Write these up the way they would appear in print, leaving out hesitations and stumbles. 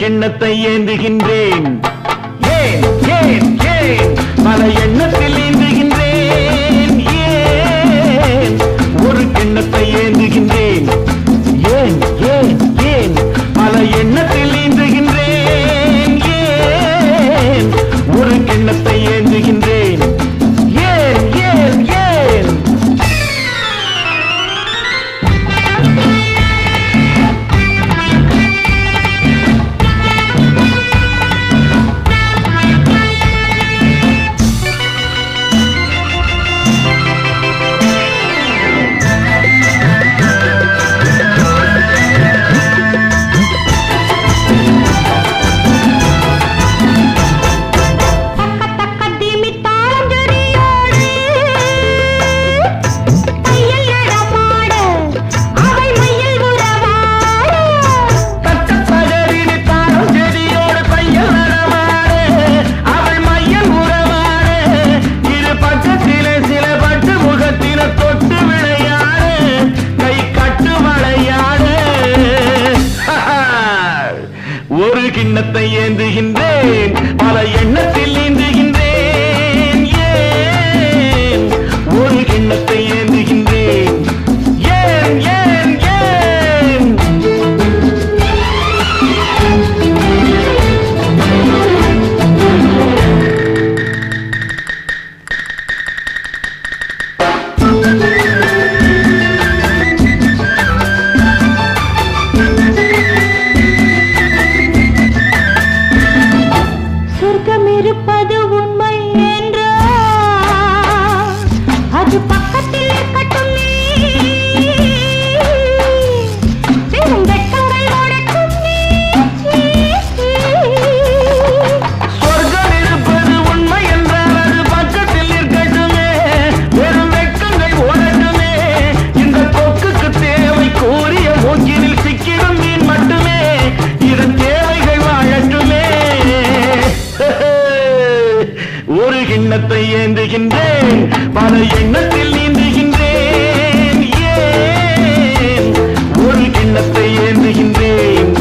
கிண்ணத்தை ஏந்துகின்றேன். ஏன் ஏன் ஏன் பல எண்ணத்தில் ஏந்துகின்றேன். ஏன் ஒரு கிண்ணத்தை ஏந்துகின்றேன். ஏன் ஏன் ஏன் பல எண்ணத்தில் ஏந்துகின்றேன். ஏன் ஒரு கிண்ணத்தை ஏந்துகின்றேன். ஏன் ஏன் ஏன் ஒரு கிண்ணத்தை ஏந்துகின்றேன். பல எண்ணத்தில் ஏந்துகின்றேன். ஏன் ஒரு கிண்ணத்தை ஏந்துகின்றேன். ஏன் ஏன் ஏன் இருப்பது உண்மை என்றால் அது பக்கத்தில் இருக்கட்டும். வெறும் வெட்டங்கள் ஓடட்டும். சொர்க்கம் இருப்பது உண்மை என்றால் அது பக்கத்தில் இருக்கட்டுமே. வெறும் வெட்கங்கள் ஓடட்டுமே. இந்த கொக்குக்கு தேவை கூறிய மூக்கினில் சிக்கிடும் மீன் மட்டுமே. இதன் தேவைகள் வாழட்டுமே. ஒரு கிண்ணத்தை ஏந்துகின்றேன். பல எண்ணத்தில் நீந்துகின்றேன். ஏன் ஒரு கிண்ணத்தை ஏந்துகின்றேன்.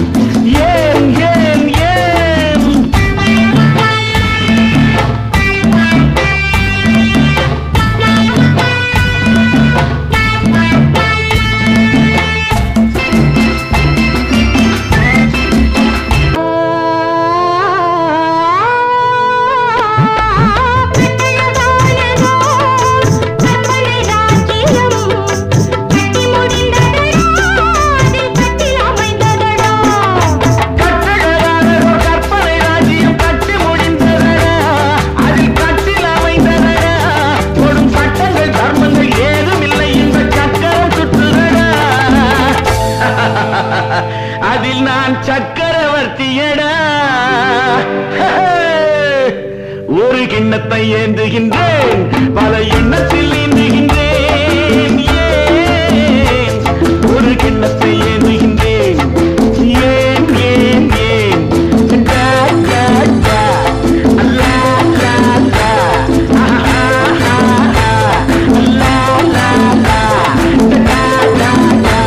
ஏன் ஏன் ஏன் அதில் நான் சக்கரவர்த்தியடா. ஒரு கிண்ணத்தை ஏந்துகின்றேன். பல எண்ணத்தில் ஏந்துகின்றேன். ஏன் ஒரு கிண்ணத்தை ஏந்துகின்றேன். ஏன் ஏன் ஏன் டா, டா, டா. லா, லா, லா. ஆஹா, ஆஹா, ஆஹா. லா, லா, லா. டா, டா, டா.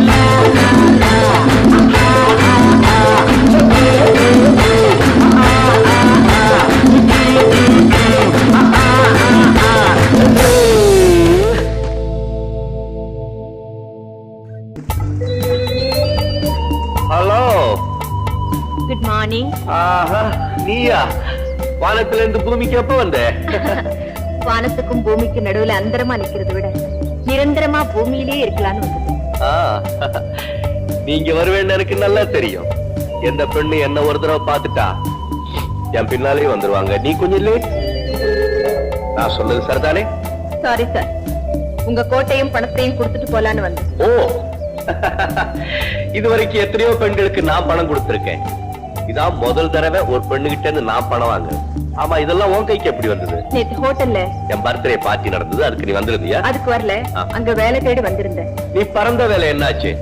லா, லா, லா. ஹலோ. Good morning. ஆஹா, நீயா? வானத்துல இருந்து பூமிக்கு எப்ப வந்த? வானத்துக்கும் பூமிக்கும் நடுவுல அந்தரமா நிக்கிறத விட நிரந்தரமா பூமியிலே இருக்கலாம்னு வந்தது. நீங்க வருவேன்னு எனக்கு நல்லா தெரியும். எந்த பெண்ணு என்ன ஒரு தடவை பார்த்துட்டா என் பின்னாலே வந்துருவாங்க. நீ கொஞ்சம் லேட். நான் சொன்னது சரிதானே? சாரி சார், உங்க கோட்டையும் பணத்தையும் கொடுத்துட்டு போலான்னு வந்தேன். ஓ, இதுவரைக்கும் எத்தனையோ பெண்களுக்கு நான் பணம் கொடுத்திருக்கேன். இதான் முதல் தடவை ஒரு பெண்ணுகிட்ட இருந்து நான் பணம் வாங்குறேன். ஆமா, இதெல்லாம் உன் கைக்கு எப்படி வந்தது? நேத்து ஹோட்டல்ல என் பர்த்டே பார்ட்டி நடந்தது, அதுக்கு நீ வந்திருந்தியா? அதுக்கு வரல, அங்க வேலை தேடி வந்திருந்தேன். நீ பறந்த வேலை என்னாச்சு?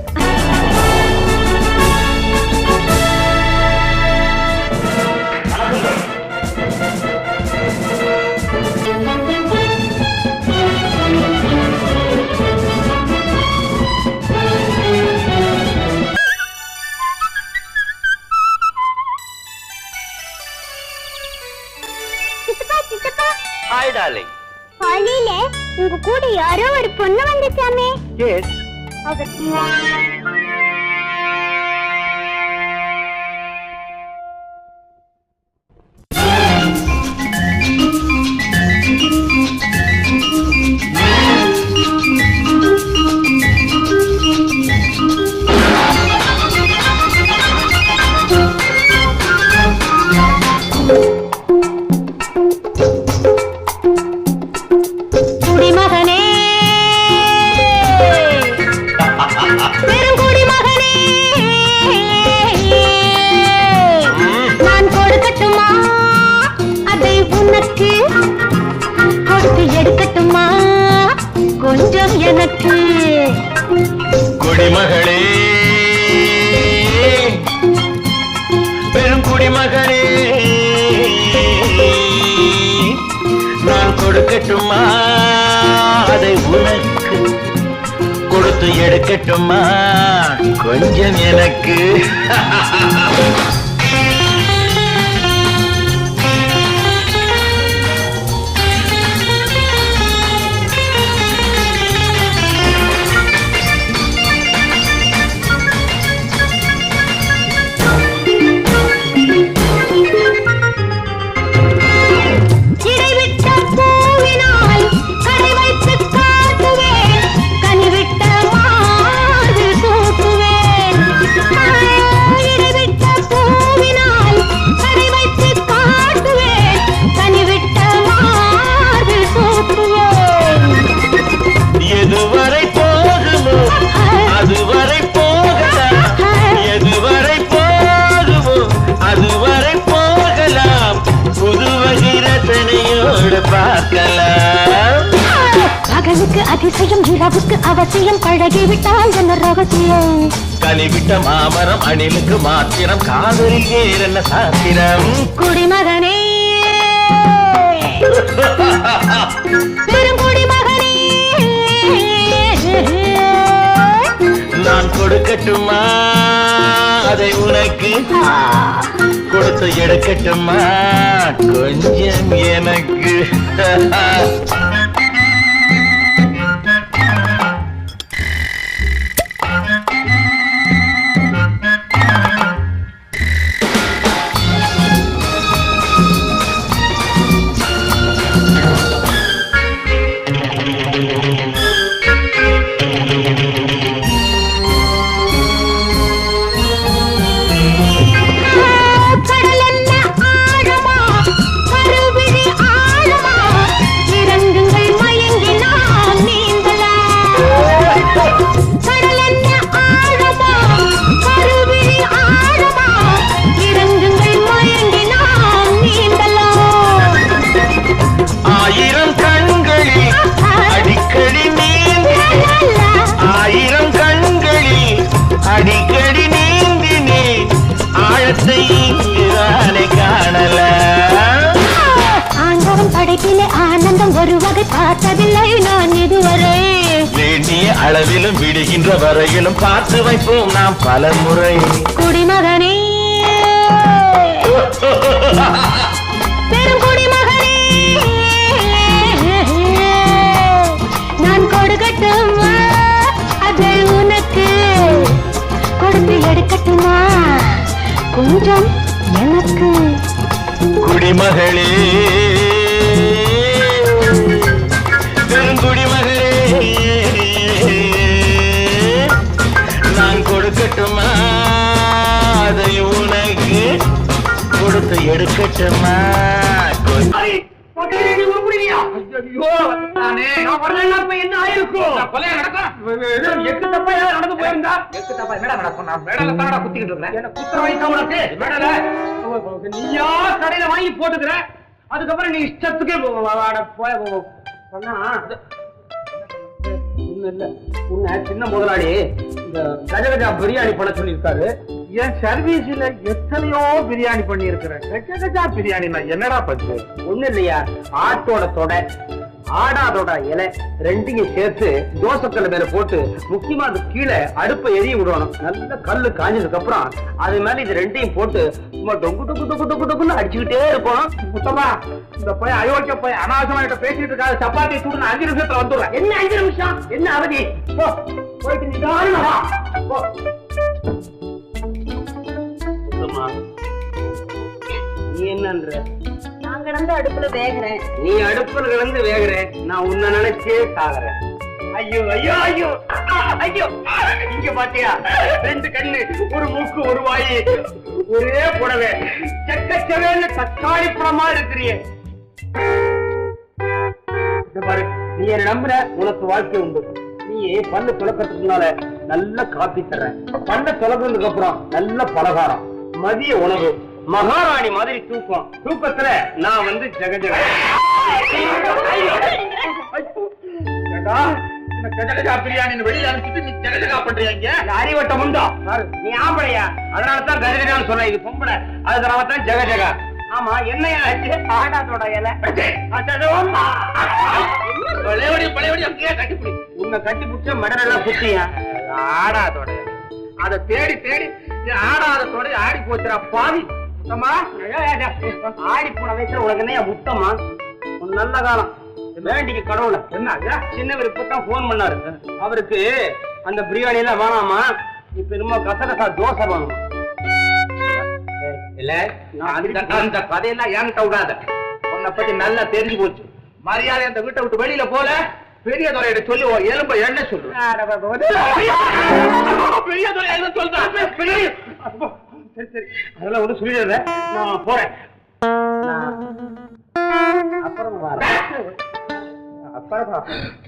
குடிமகனே. எஸ். குடிமகனே, பெரும் குடிமகனே, நான் கொடுக்கட்டுமா அதை உனக்கு, கொடுத்து எடுக்கட்டுமா கொஞ்சம் எனக்கு. குடிமகளே, பெரும் குடிமகளே, நான் கொடுக்கட்டுமா அதை உனக்கு, கொடுத்து எடுக்கட்டுமா கொஞ்சம் எனக்கு. இடைவிட்ட பூவினால் கடை வைத்து காட்டுவேன், கனிவிட்ட மார்பில் சூட்டுவேன். இடைவிட்ட பூவினால் கடை வைத்து காட்டுவேன், கனிவிட்ட மார்பில் சூட்டுவேன். எதுவரை போகுமோ அதுவரை போகலாம், எதுவரை போகுமோ அதுவரை போகலாம், புதுவகை ரசனையோடு பார்க்கலாம். பகலுக்கு அதிசயம், இரவுக்கு அவசியம், பழகிவிட்டால் என்ன ரகசியம். கனிவிட்ட மாமரம் அணிலுக்கு மாத்திரம், காதலில் வேறென்ன சாத்திரம். குடிமகனே, பெரும் குடிமகனே, நான் கொடுக்கட்டுமா அதை உனக்கு, கொடுத்து எடுக்கட்டுமா கொஞ்சம் எனக்கு. கடல் என்ன ஆழமா, கருவிழி ஆழமா, இறங்குங்கள் மயங்கினால் நீந்தலாம். கடல் என்ன ஆழமா, கருவிழி ஆழமா, இறங்குங்கள் மயங்கினால் நீந்தலாம். ஆயிரம் கண்களில் அடிக்கடி நீந்தி, ஆயிரம் கண்களில் அடிக்கடி நீந்தினே, ஆழத்தை இங்குதானே காணலாம். ஆண்டவன் படைப்பிலே ஆனந்தம் ஒரு வகை பார்த்ததில்லை நான் இதுவரை. வேண்டிய அளவிலும் விடுகின்ற வரையிலும் பார்த்து வைப்போம் நாம் பல முறை. குடிமகனே, பெரும் குடிமகனே, நான் கொடுக்கட்டுமா அதை உனக்கு, கொடுத்து எடுக்கட்டுமா கொஞ்சம் எனக்கு. குடிமகளே, பெருங்குடிமகளே, நான் கொடுக்கட்டுமா அதை உனக்கு, கொடுத்து எடுக்கட்டுமா கொஞ்சம். நீயா கடையில வாங்கி போட்டுக்கிற, அதுக்கப்புறம் நீ இஷ்டத்துக்கே உன்னை சின்ன முதலாளி இந்த கஜகஜா பிரியாணி பண்ண சொல்லியிருக்காரு. என் சர்வீஸ்ல எத்தனையோ பிரியாணி பண்ணி இருக்கிறேன். கஜகஜா பிரியாணி நான் என்னடா பண்றது? ஒண்ணு இல்லையா, ஆட்டோட தொடை ஆடாதோட இலை ரெண்டையும் சேர்த்து தோசைக்கல்ல மேல போட்டு முக்கியமா அது கீழே அடுப்பை எரிய விடணும். நல்ல கல்லு காஞ்சதுக்கு அப்புறம் அது மேல இது ரெண்டையும் போட்டு சும்மா டொங்கு டொங்கு டொங்கு டொங்கு டொங்குன்னு அடிச்சுக்கிட்டே இருக்கணும். முத்தம்மா இந்த போய் அயோக்கிய போய் அனாவசியமா கிட்ட பேசிட்டு இருக்காது. சப்பாத்தி சூடு 5 நிமிஷத்துல வந்துடுறேன். என்ன 5 நிமிஷம் என்ன அவதி? போ போயிட்டு நிதானமா வா. போ. முத்தம்மா நீ என்னன்ற? நான் கிடந்து அடுப்புல வேகிறேன். நீ அடுப்புல கிடந்து வேகிறேன், நான் உன்னை நினைச்சே சாகுறேன். ஐயோ ஐயோ ஐயோ ஐயோ இங்க பாத்தியா 2 கண்ணு 1 மூக்கு 1 வாயி ஒரே புடவை செக்கச்சவேன்னு தக்காளி பழமா இருக்கிறியே. பாரு நீ என்ன நம்புற உனக்கு வாழ்க்கை உண்டு. நீ பல்லு துளக்கத்துக்கு முன்னால நல்ல காப்பி தர்றேன், பல்ல துளக்கிறதுக்கு அப்புறம் நல்ல பலகாரம், மதிய உணவு, மகாராணி மாதிரி தூக்கம். தூக்கத்துல நான் வந்து ஜெகஜக கஜகஜா பிரியாணி வெளியில அனுப்பிட்டு நீ ஜெகஜகா பண்றீங்க. அறிவட்டம் உண்டா? நீ ஆம்பளையா? அதனாலதான் கஜகஜான்னு சொன்ன. இது பொம்பளை, அதனாலதான் ஜெகஜகா. ஆமா என்னையா ஆடாதோட இலை பழையபடி அங்கேயே கட்டிப்பிடி. உன்னை கட்டி பிடிச்ச மடலெல்லாம் குத்தியா? ஆடாதோட அதை தேடி தேடி ஆடாதோட ஆடி போச்சுரா பாவி. முத்தம்மா ஆடி போன வயசுல உனக்கு என்னையா முத்தமா? உன் நல்ல காலம் வேண்டிக்கு கடவுள. என்ன சின்னவர் இப்பதான் போன் பண்ணாரு. அவருக்கு அந்த பிரியாணி எல்லாம் வேணாமா, இப்ப என்னமோ கசகசா தோசை வேணும். இல்ல அந்த கதையெல்லாம் என்கிட்ட விடாத. உன்னை பத்தி நல்லா தெரிஞ்சு போச்சு. மரியாதை அந்த வீட்டை விட்டு வெளியில போல. பெரிய துறையிட சொல்லி எலும்ப என்ன சொல்லு. பெரிய துறை என்ன சொல்றான்? சரி சரி அதெல்லாம் ஒண்ணு சொல்லிடுற, நான் போறேன். அப்புறம் அப்புறமா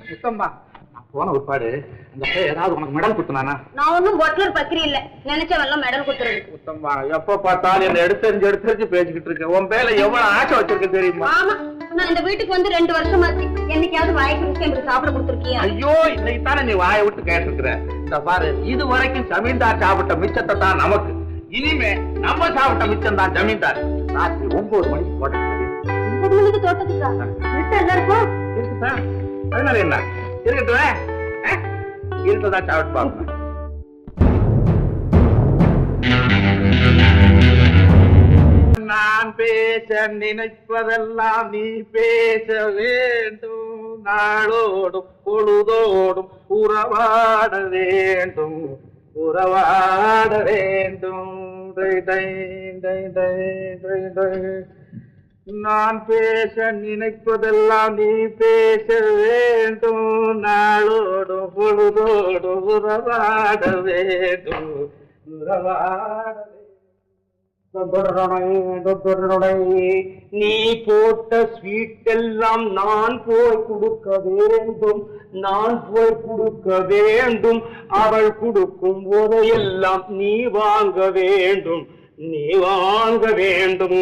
முத்தம்மா நான் போன ஒருபாடு அந்த ஏதாவது உனக்கு மெடல் கொடுத்தனானா? நான் ஒன்னும் பொட்டலர் பத்திரி இல்ல, நினைச்சவெல்லாம் மெடல் கொடுத்துறது. முத்தம்மா எப்ப பார்த்தாலும் என்ன எடுத்தறிஞ்சு பேசிக்கிட்டு இருக்கேன். உன் பேர்ல எவ்வளவு ஆசை வச்சிருக்க தெரியுமா? ஆமா, நான் இந்த வீட்டுக்கு வந்து 2 வருஷம் ஆச்சு. என்னைக்காவது வாய்க்கு ருசி எனக்கு சாப்பிட கொடுத்துருக்கியா? ஐயோ இன்னைக்கு தானே நீ வாயை விட்டு கேட்டிருக்கிற. இந்த பாரு இது வரைக்கும் ஜமீன்தார் சாப்பிட்ட மிச்சத்தை தான் நமக்கு. இனிமே நம்ம சாப்பிட்ட மிச்சம் தான் ஜமீன்தார். ராத்திரி 9 மணிக்கு போட்டேன். 9 மணிக்கு தோட்டத்துக்கா? வீட்டு எல்லாருக்கும் இருக்குதா? அதனால என்ன இருக்கட்டும், இருக்கதான் சாப்பிட்டு பார்ப்பேன். நான் பேச நினைப்பதெல்லாம் நீ பேச வேண்டும். நாளோடும் பொழுதோடும் உறவாட வேண்டும், உறவாட வேண்டும். நான் பேச நினைப்பதெல்லாம் நீ பேச வேண்டும். நாளோடும் பொழுதோடும் உறவாட வேண்டும், உறவாட. நீ போட்ட ஸ்வீட் எல்லாம் நான் போய் கொடுக்க வேண்டும், நான் போய் கொடுக்க வேண்டும். அவள் கொடுக்கும் போதையெல்லாம் நீ வாங்க வேண்டும், நீ வாங்க வேண்டும்.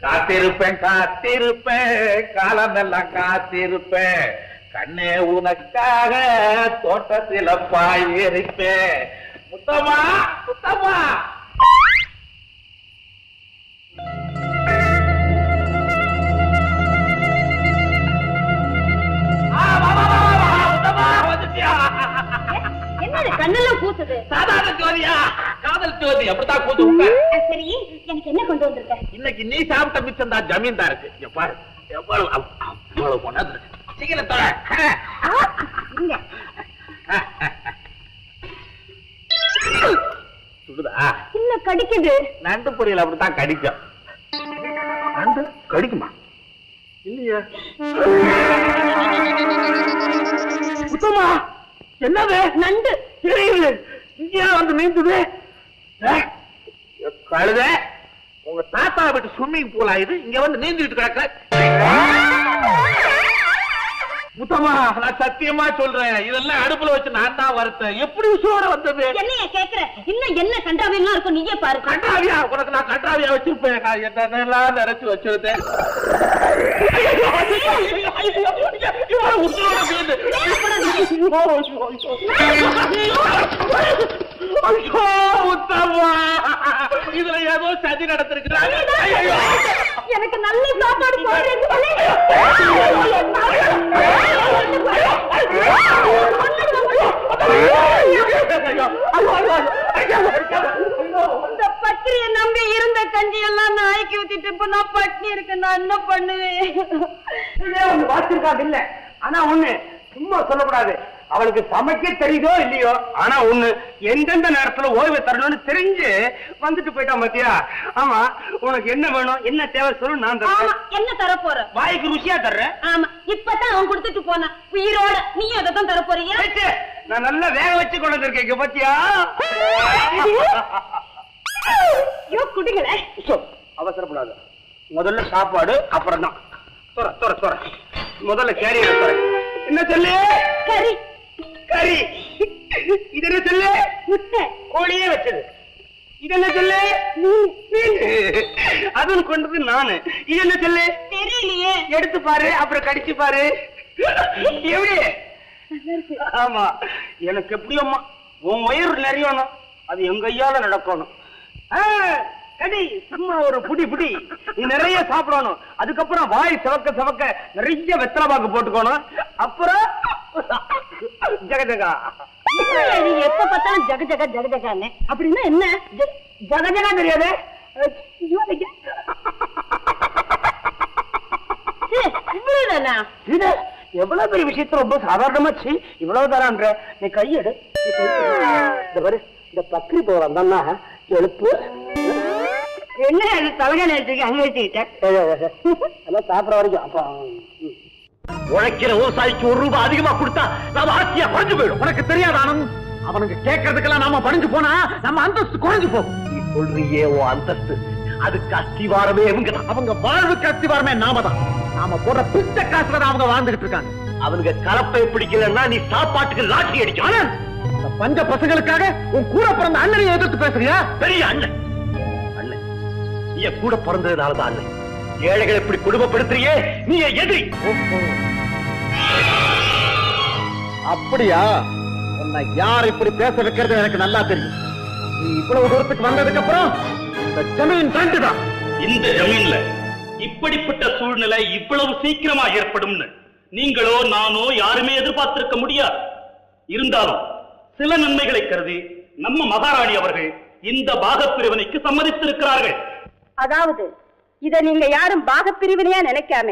காத்திருப்பேன் காத்திருப்பேன் காலமெல்லாம் காத்திருப்பேன். கண்ணே உனக்காக தோட்டத்தில பாய் எரிப்பேன். முத்தம்மா முத்தம்மா கண்ணெல்லாம் கூசுது. சாதாரண ஜோதியா? காதல் ஜோதி அப்படித்தான் கூத்து. சரி, எனக்கு என்ன கொண்டு வந்திருக்க? இன்னைக்கு நீ சாப்பிட்ட மிச்சம் தான் ஜமீன்தாருக்கு. எவ்வாறு எவ்வளவு கொண்டாந்து சீக்கிரத்தோட சுடுதா? இல்ல கடிக்குது. நண்டு பொரியல் அப்படித்தான் கடிக்கும். நண்டு கடிக்குமா? இல்லையா? சுத்தமா என்னது? நண்டு தெரியுது. இங்கே வந்து நீந்துது. கழுத உங்க தாத்தா வீட்டு ஸ்விம்மிங் பூல் ஆயுது, இங்க வந்து நீந்திட்டு கிடக்க. முத்தம்மா நான் சத்தியமா சொல்றேன், இதெல்லாம் அடுப்புல வச்சு நான் தான் வறுத்தேன். எப்படி உசுரோட வந்தது? என்னைய கேக்குற? இல்ல என்ன கண்டாவியெல்லாம் இருக்கும் நீயே பாரு. கண்டாவியா? உனக்கு நான் கண்டாவியா வச்சிருப்பேன். என்னெல்லாம் நினைச்சு வச்சிருந்தேன். ஐயோ உத்தம்மா, இதுல ஏதோ சதி நடத்திருக்கிறாங்க. எனக்கு நல்ல சாப்பாடு போடுறேன்னு இந்த பத்திரியை நம்பி இருந்த கஞ்சி எல்லாம் நாய்க்கு ஊத்திட்டு இப்ப நான் பட்னி இருக்கேன். நான் என்ன பண்ணுவேன்? வாசிருக்காது இல்ல. ஆனா ஒண்ணு சும்மா சொல்லக்கூடாது. அவளுக்கு சமைக்க தெரியுதோ இல்லையோ, ஆனா ஒண்ணு எந்தெந்த நேரத்துல ஓய்வு தரணும்னு தெரிஞ்சு வந்துட்டு போயிட்டா மத்தியா. ஆமா, உனக்கு என்ன வேணும், என்ன தேவை சொல்லு, நான் தரேன். என்ன தர போற? வாய்க்கு ருசியா தர்றேன். ஆமா, இப்பதான் அவன் கொடுத்துட்டு போனான் உயிரோட. நீயும் அதை தான் தர போறியா? நான் நல்லா வேக வச்சு கொண்டு வந்திருக்கேன் பத்தியா. குடிங்களே. அவசரப்படாது. முதல்ல சாப்பாடு, அப்புறம் தான் முதல்ல கேரியர் தர. என்ன சொல்லு? கறி. கறி. இது என்ன சொல்லு? முட்டை. கோழியே வச்சது. இது என்ன சொல்லு? அதுன்னு கொண்டது நானு. இது என்ன சொல்லு? தெரியலையே. எடுத்து பாரு, அப்புறம் கடிச்சு பாரு. எப்படி? ஆமா, எனக்கு எப்படியோம்மா உன் வயிறு நிறையணும், அது எங்க கையால நடக்கணும். கடி சும்மா ஒரு புடி புடி நீ நிறைய சாப்பிடணும். அதுக்கப்புறம் வாய் சவக்க சவக்க நிறைய வெத்தலை பாக்கு போட்டுக்கணும். அப்புறம் ஜகஜகா. நீ எப்ப பார்த்தாலும் ஜகஜகா ஜகஜகான்னு. அப்படின்னா என்ன? ஜகஜகா தெரியாது? இது எவ்வளவு பெரிய விஷயத்த ரொம்ப சாதாரணமாச்சு. இவ்வளவு தரான்ற நீ கையெடு. இந்த பாரு, இந்த பக்ரி போறான் தானா எழுப்பு. என்ன அது தலைகை நேரத்துக்கு அங்க வச்சுக்கிட்டேன். எல்லாம் சாப்பிட வரைக்கும். அப்ப உழைக்கிற விவசாயிக்கு ₹1 அதிகமா கொடுத்தா நாம ஆட்சியா குறைஞ்சு போயிடும். உனக்கு தெரியாத ஆனந்த், அவனுக்கு கேட்கறதுக்கெல்லாம் நாம பணிஞ்சு போனா நம்ம அந்தஸ்து குறைஞ்சு போகும். நீ சொல்றியே ஓ அந்தஸ்து, அதுக்கு அஸ்திவாரமே அவங்க வாழ்வுக்கு அஸ்திவாரமே நாம தான். நாம போடுற பிச்சை காசுல தான் அவங்க வாழ்ந்துகிட்டு இருக்காங்க. அவனுக்கு கலப்பை பிடிக்கலன்னா நீ சாப்பாட்டுக்கு லாட்சி அடிக்கும். ஆனந்த், இந்த பஞ்ச பசங்களுக்காக உன் கூட பிறந்த அண்ணனை எதிர்த்து பேசுறியா? பெரிய அண்ணன் அண்ணன் நீ கூட பிறந்ததுனாலதான் அண்ணன். ஏழைகளை இப்படி குடும்பப்படுத்துறியே, நீ எதிரி. அப்படியா? உன்னை யார் இப்படி பேச வைக்கிறது எனக்கு நல்லா தெரியும். நீ இவ்வளவு தூரத்துக்கு வந்ததுக்கு அப்புறம் இந்த ஜமீன் தாண்டுதான். இந்த ஜமீன்ல இப்படிப்பட்ட சூழ்நிலை இவ்வளவு சீக்கிரமா ஏற்படும்னு நீங்களோ நானோ யாருமே எதிர்பார்த்திருக்க முடியாது. இருந்தாலும் சில நன்மைகளை கருதி நம்ம மகாராணி அவர்கள் இந்த பாகப்பிரிவினைக்கு சம்மதித்திருக்கிறார்கள். அதாவது இத நீங்க யாரும் பாகப்பிரிவினையா நினைக்காம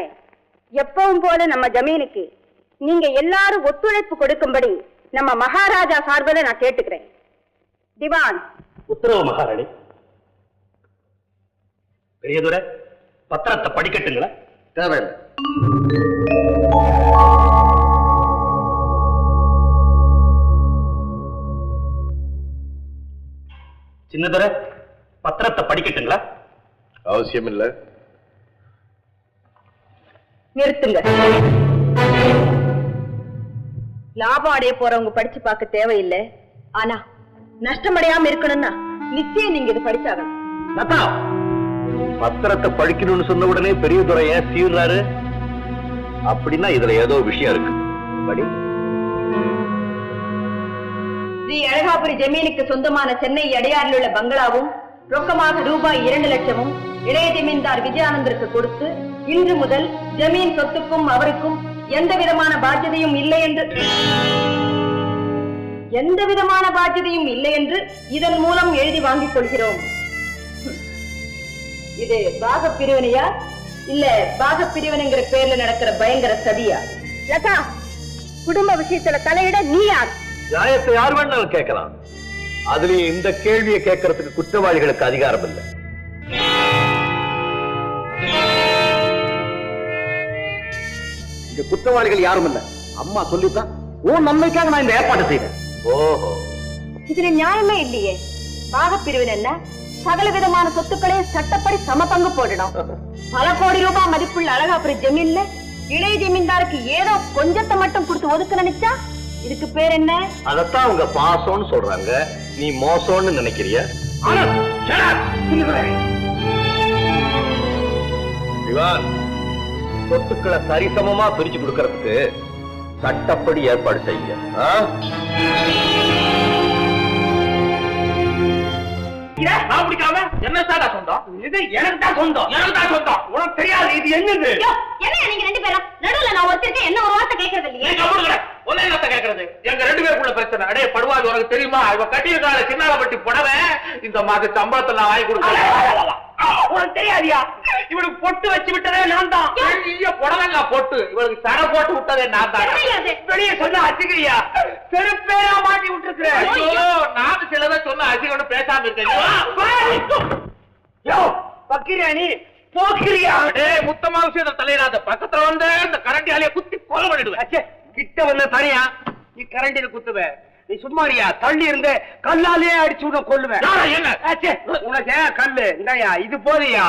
எப்பவும் போல நம்ம ஜமீனுக்கு நீங்க எல்லாரும் ஒத்துழைப்பு கொடுக்கும்படி நம்ம மகாராஜா சார்பில் நான் கேட்டுக்கிறேன். திவான். உத்தரவு மகாராணி. பெரியதுரை, பத்திரத்தை படிக்கட்டுங்களா? தேவையில்லை. சின்னதுரை, பத்திரத்தை படிக்கட்டுங்களா? அவசியம் இல்ல. நிறுத்துங்க. லாபம் அடைய போறவங்க படிச்சு பார்க்க தேவையில்லை. ஆனா நஷ்டமடையாம இருக்கணும்னா நிச்சயம் நீங்க இது படிச்சாகணும். பத்திரத்தை படிக்கணும்னு சொன்ன உடனே பெரியதுரை ஏன் சீர்றாரு? அப்படின்னா இதுல ஏதோ விஷயம் இருக்கு. படி. ஸ்ரீ அழகாபுரி ஜமீனுக்கு சொந்தமான சென்னை அடையாறில் உள்ள பங்களாவும் ரொக்கமாக ரூபாய் 2 லட்சமும் இளைய ஜமீன்தார் விஜயானந்தருக்கு கொடுத்து இன்று முதல் ஜமீன் சொத்துக்கும் அவருக்கும் எந்த விதமான பாத்தியதையும் இல்லை என்று இதன் மூலம் எழுதி வாங்கிக் கொள்கிறோம். இது பாக பிரிவினையா இல்ல பாக பிரிவினைங்கிற பேர்ல நடக்கிற பயங்கர சதியா? லதா, குடும்ப விஷயத்துல தலையிட நீ யார்? நியாயத்தை யார் வேணாலும் கேட்கலாம். அதுலயும் இந்த கேள்வியை கேட்கறதுக்கு குற்றவாளிகளுக்கு அதிகாரம் இல்லை. இந்த குற்றவாளிகள் யாரும் இல்ல. அம்மா சொல்லித்தான் உன் நன்மைக்காக நான் இந்த ஏற்பாடு செய்தேன். ஓஹோ, இதுல நியாயமே இல்லையே. பாக பிரிவினை என்ன? சகல விதமான சொத்துக்களையும் சட்டப்படி சம பங்கு போடணும். பல கோடி ரூபாய் மதிப்புள்ள அழகாபுரி ஜமீன்ல இளைய ஜமீன்தாருக்கு ஏதோ கொஞ்சத்தை மட்டும் கொடுத்து ஒதுக்க நினைச்சா இதுக்கு பேர் என்ன? அதத்தான் அவங்க பாசம்னு சொல்றாங்க. நீ மோசம்னு நினைக்கிறியா? சிவான், சொத்துக்களை சரிசமமா பிரிச்சு கொடுக்கறதுக்கு சட்டப்படி ஏற்பாடு செய்ய. நான் பிடிக்காம என்ன சார் சொந்தம்? இது எனக்கு தான் சொந்தம், எனக்கு தான் சொந்தம். உனக்கு தெரியாது இது என்னது? என்ன நீங்க ரெண்டு பேரும் நடுவுல நான் ஒருத்தருக்கு என்ன ஒரு வார்த்தை கேட்கறது இல்லையா? ஒரே வார்த்தை கேட்கறது. எங்க ரெண்டு பேருக்குள்ள பிரச்சனை. அடே படுவாது, உனக்கு தெரியுமா? இவ கட்டியிருக்கால சின்னாலப்பட்டி புடவை இந்த மாத சம்பளத்தை நான் வாங்கி கொடுக்கல. உனக்கு தெரியாதியா? இவனுக்கு பொட்டு வச்சு விட்டதே நான் தான். புடவைங்க பொட்டு இவனுக்கு சடை போட்டு விட்டதே நான் தான். வெளியே சொன்ன அசிக்கிறியா? செருப்பேரா மாட்டி விட்டுருக்கிறேன். நான் சிலதை சொன்ன அசிகன்னு பேசாம இருக்கேன். பக்கிரியாணி போக்கிரியா? முத்தமா விஷயத்தை தலையிடாத. பக்கத்துல வந்து இந்த கரண்டியாலேயே குத்தி கொலை பண்ணிடுவேன். கிட்ட வந்து தனியா நீ கரண்டியில குத்துவ. நீ சும்மாரியா? தள்ளி இருந்து கல்லாலே அடிச்சு விட கொள்ளுவேன். என்ன உனக்கு கல்லு இந்தாயா, இது போதியா?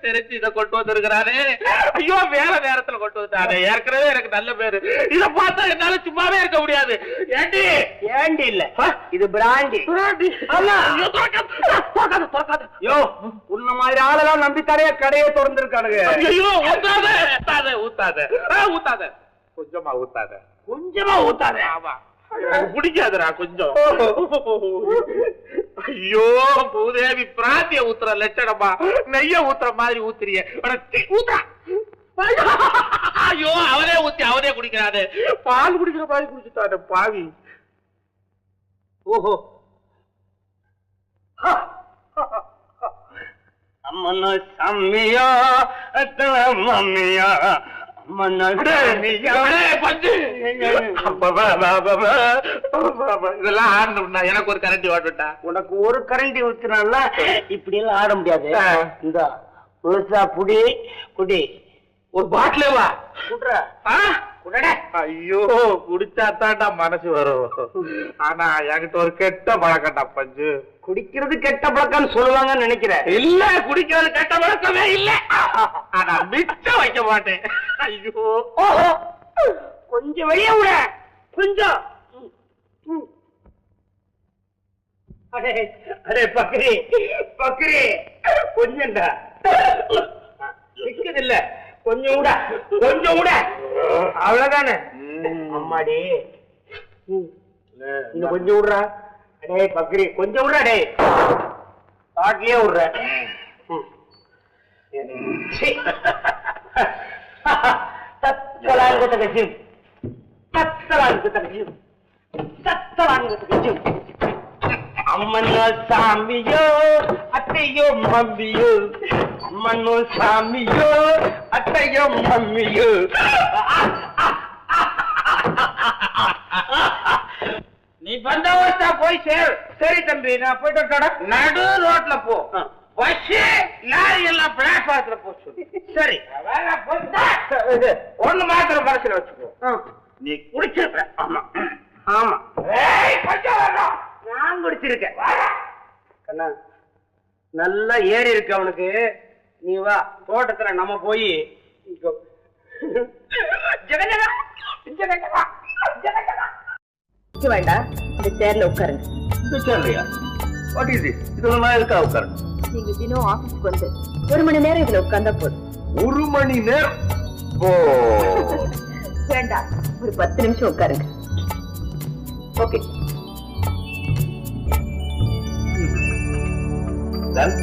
தெரிஞ்சு இதை கொண்டு வந்திருக்கிறாரு. ஐயோ, வேற நேரத்துல கொண்டு வந்துட்டாரு. ஏற்கனவே எனக்கு நல்ல பேரு. இத பார்த்தா என்னால சும்மாவே இருக்க முடியாது. ஏண்டி ஏண்டி இல்ல, இது பிராண்டி. யோ, உன்ன மாதிரி ஆளெல்லாம் நம்பி கடையை திறந்திருக்கானுங்க. ஐயோ, ஊத்தாத ஊத்தாத ஊத்தாத, கொஞ்சமா ஊத்தாத, கொஞ்சமா ஊத்தாத. ஆமா, பிடிக்காதுடா கொஞ்சம். ஐயோ, பூதேவி பிராந்திய ஊத்துற லட்சணமா நெய்ய ஊத்துற மாதிரி ஊத்துறிய. ஐயோ, அவனே ஊத்தி அவனே குடிக்கிறாரு. பால் குடிக்கிற மாதிரி குடிச்சுட்டாரு பாவி. ஓஹோ, அம்மன சாமியா மம்மியா இதெல்லாம் ஆடணும்னா எனக்கு ஒரு கரண்டி ஓட்டுட்டா. உனக்கு ஒரு கரண்டி ஊத்துனால இப்படி எல்லாம் ஆட முடியாது. இந்த புதுசா புடி குடி. ஒரு பாட்டிலே வா குடுற. ஐயோ, குடிச்சாத்தாண்டா மனசு வரும். ஆனா என்கிட்ட ஒரு கெட்ட பழக்கம்டா பஞ்சு. குடிக்கிறது கெட்ட பழக்கம்னு சொல்லுவாங்கன்னு நினைக்கிறேன். இல்ல, குடிக்கிறது கெட்ட பழக்கமே இல்ல. ஆனா மிச்சம் வைக்க மாட்டேன். ஐயோ, கொஞ்சம் வெளியே விட, கொஞ்சம். அடே அடே பக்ரி பக்ரி, கொஞ்சம்டா. நிக்குது இல்ல, கொஞ்சம் விட, கொஞ்சம் விட. அவ்வளவுதானே அம்மாடி. இன்னும் கொஞ்சம் விடுறா. அடே பக்ரி, கொஞ்சம் விடுறா. டே காட்டிலே விடுற. சத்தலாங்க கட்சி, சத்தலாங்க கட்சி, சத்தலாங்க கட்சி. அம்மனோ சாமியோ அத்தையோ மம்மியோ, அம்மனோ சாமியோ அத்தையோ மம்மியோ. நீ பந்தோபஸ்தா போய் சேர். சரி தம்பி, நான் போயிட்டு வரட்டா? நடு ரோட்ல போ. பஸ் லாரி எல்லாம் பிளாட்பாரத்துல போச்சு. சரி, ஒண்ணு மாத்திரம் மனசுல வச்சுக்கோ. நீ குடிச்சிருக்க. ஆமா ஆமா, நான் குடிச்சிருக்கேன். நல்லா ஏறி இருக்கு அவனுக்கு. நீ வா, தோட்டத்துல நம்ம போய் வேண்டாம், இந்த சேர்ல உட்காருங்க. இந்த சேர்லையா? What is this? இதெல்லாம் நான் எதுக்காக உட்காரணும்? நீங்க தினம் ஆபீஸ்க்கு வந்து 1 மணி நேரம் இதுல உட்கார்ந்தா போதும். 1 மணி நேரம்? ஓ, வேண்டாம், ஒரு 10 நிமிஷம் உட்காருங்க. ஓகே. Done?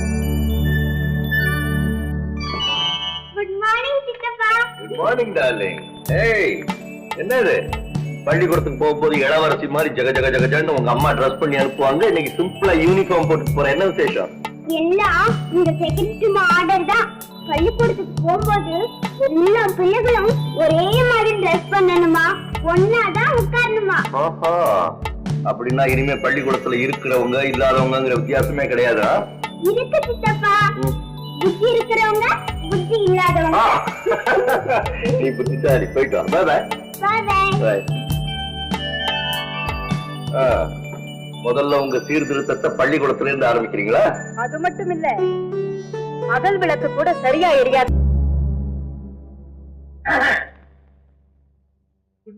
குட் மார்னிங் சித்தப்பா. Good morning, darling. Hey, என்னது? பள்ளிக்கூடத்துக்கு போகும்போது இளவரசி மாதிரி ஜக ஜக ஜகஜன்னு உங்க அம்மா ட்ரெஸ் பண்ணி அனுப்புவாங்க. இன்னைக்கு சிம்பிளா யூனிஃபார்ம் போட்டு போற. என்ன விசேஷம்? எல்லாம் இந்த செகண்ட் ஆர்டர் தான். பள்ளிக்கூடத்துக்கு போகும்போது எல்லா பிள்ளைகளும் ஒரே மாதிரி ட்ரெஸ் பண்ணணுமா, ஒன்னாதான் உட்காரணுமா. ஆஹா, அப்படின்னா இனிமே பள்ளிக்கூடத்துல இருக்கிறவங்க இல்லாதவங்கிற வித்தியாசமே கிடையாதா? இருக்கு சித்தப்பா. புத்தி இருக்கிறவங்க, புத்தி இல்லாதவங்க. நீ புத்திசாலி. போயிட்டு வா. Bye bye. பை. முதல்ல உங்க சீர்திருத்தத்தை பள்ளிக்கூடத்துல இருந்து ஆரம்பிக்கிறீங்களா? அது மட்டும் இல்ல, அகல் விளக்கு கூட சரியா எரியாது.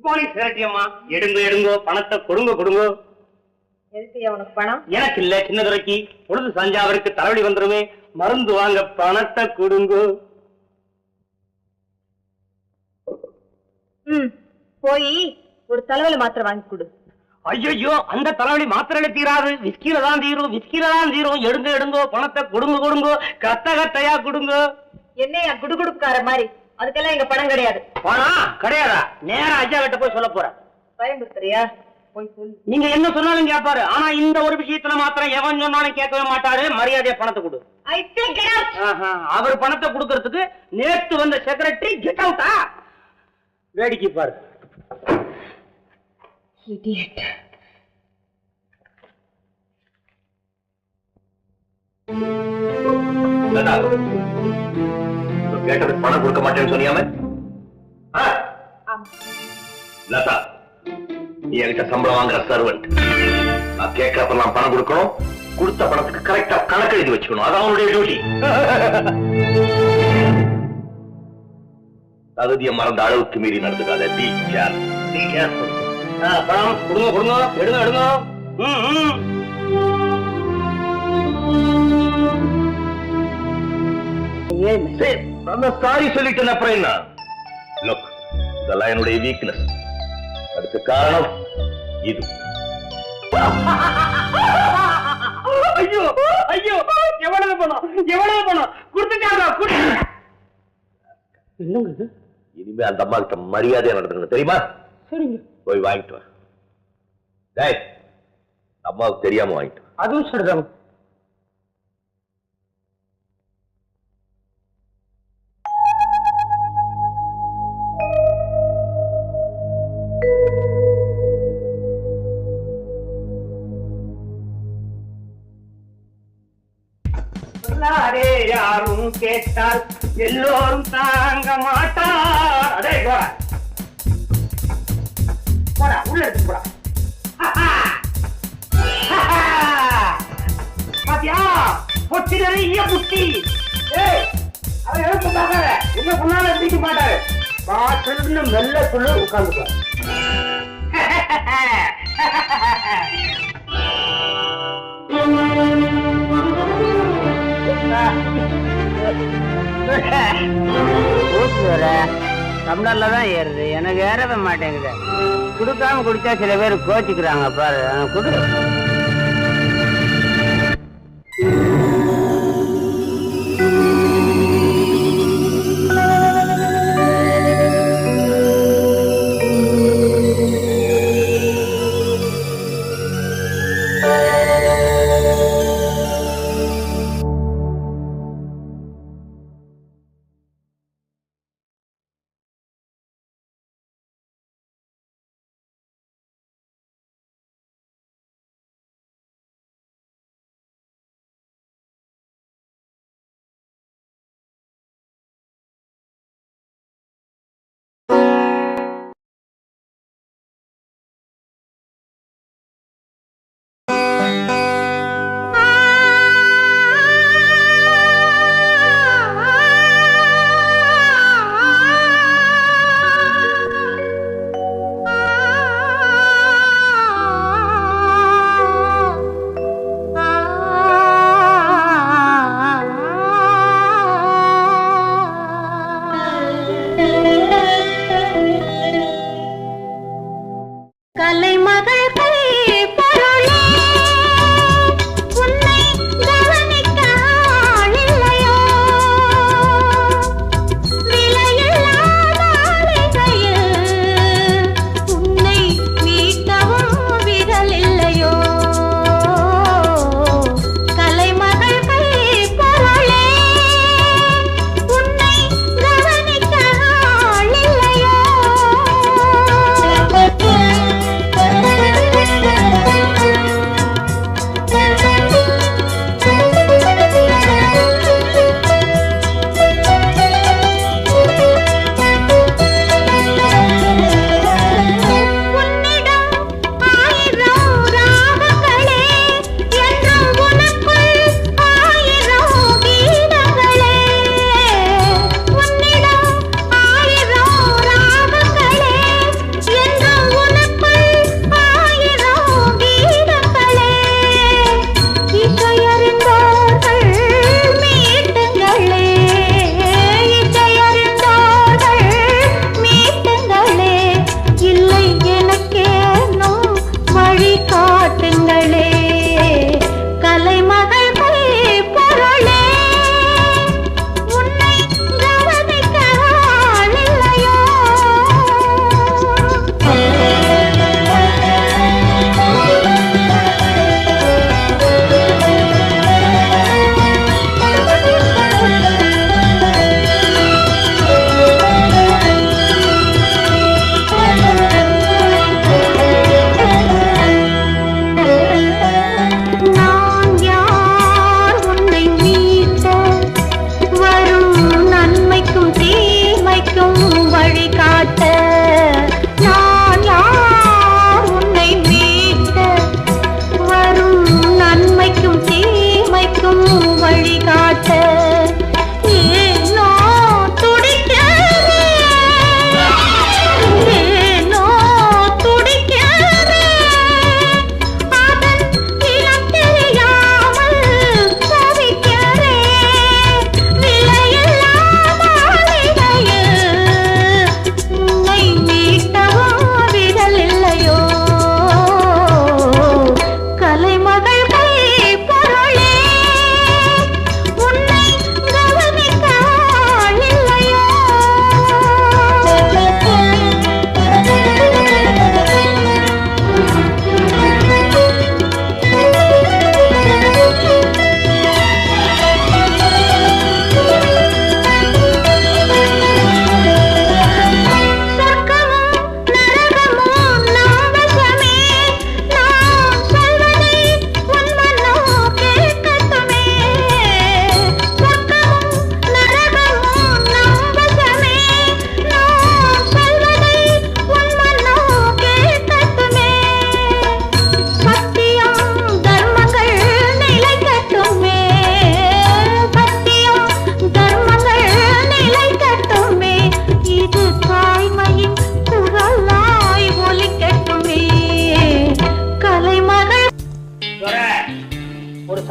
Good morning சேரட்டியம்மா. எடுங்கோ பணத்தை கொடுங்கோ. எதுக்கு உனக்கு பணம்? எனக்கு இல்ல, சின்னதுரைக்கு. பொழுது சாஞ்சா அவருக்கு தலைவலி வந்துருமே, மருந்து வாங்க பணத்தை கொடுங்கோ. போய் ஒரு தலைவலி மாத்திரை வாங்கி கொடு. ஐயோ, அந்த தலைவலி மாத்திரையில தீராது, விஸ்கில தான் தீரும். எடுங்கோ பணத்தை கொடுங்கோ. கத்தையா கொடுங்கோ. என்னையா குடுகுடுக்கார மாதிரி? அதுக்கெல்லாம் எங்க பணம் கிடையாது. பணம் கிடையாதா? நேரா ஐயா கிட்ட போய் சொல்ல போறேன். பயன்படுத்துறியா? போய் சொல்லு. நீங்க என்ன சொன்னாலும் கேட்பாரு. ஆனா இந்த ஒரு விஷயத்துல மாத்திரம் எவன் சொன்னாலும் கேட்கவே மாட்டாரு. மரியாதையா பணத்தை கொடு. அவர் பணத்தை கொடுக்கறதுக்கு நேற்று வந்த செக்ரட்டரி கெட் அவுட்டா? வேடிக்கை பாரு. கேட்டதுக்கு பணம் கொடுக்க மாட்டேன்னு சொன்னியாம? லதா, நீ என்கிட்ட சம்பளம் வாங்குற சர்வெண்ட். நான் கேட்கறப்பெல்லாம் பணம் கொடுக்கணும். கொடுத்த பணத்துக்கு கரெக்டா கணக்கு எழுதி வச்சுக்கணும். அது அவனுடைய டியூட்டி. தகுதியை மறந்த அளவுக்கு மீறி நடந்துக்காத. பணம் கொடுங்க. எடுங்க. சாரி சொல்லிட்டேன். அப்புறம் என்ன? லுக், இதெல்லாம் என்னுடைய வீக்னஸ். அதுக்கு காரணம் இது. ஐயோ, எவ்வளவு பணம் கொடுத்துட்டாங்க. என்னங்க? இனிமே அந்த அம்மா கிட்ட மரியாதையா நடந்துக்கணும், தெரியுமா? சரிங்க, போய் வாங்கிட்டு வா. டேய், அம்மாவுக்கு தெரியாம வாங்கிட்டு வா. அதுவும் சரிதான். யாரும் கேட்டால் எல்லோரும் தாங்க மாட்டார். அடே போடா, உள்ள எடுத்து போடா. பாத்தியா, பொட்டி நிறைய புட்டி. அவன் எழுப்புட்டாங்க. என்ன சொன்னாலும் எடுத்துக்க மாட்டாரு. பாட்டு மெல்ல சொல்லு, உட்கார்ந்து. டம்ளர்ல தான் ஏறுது, எனக்கு ஏறவே மாட்டேங்குது. குடுக்காம குடிச்சா சில பேர் கோச்சிக்கிறாங்க பாரு. குடு.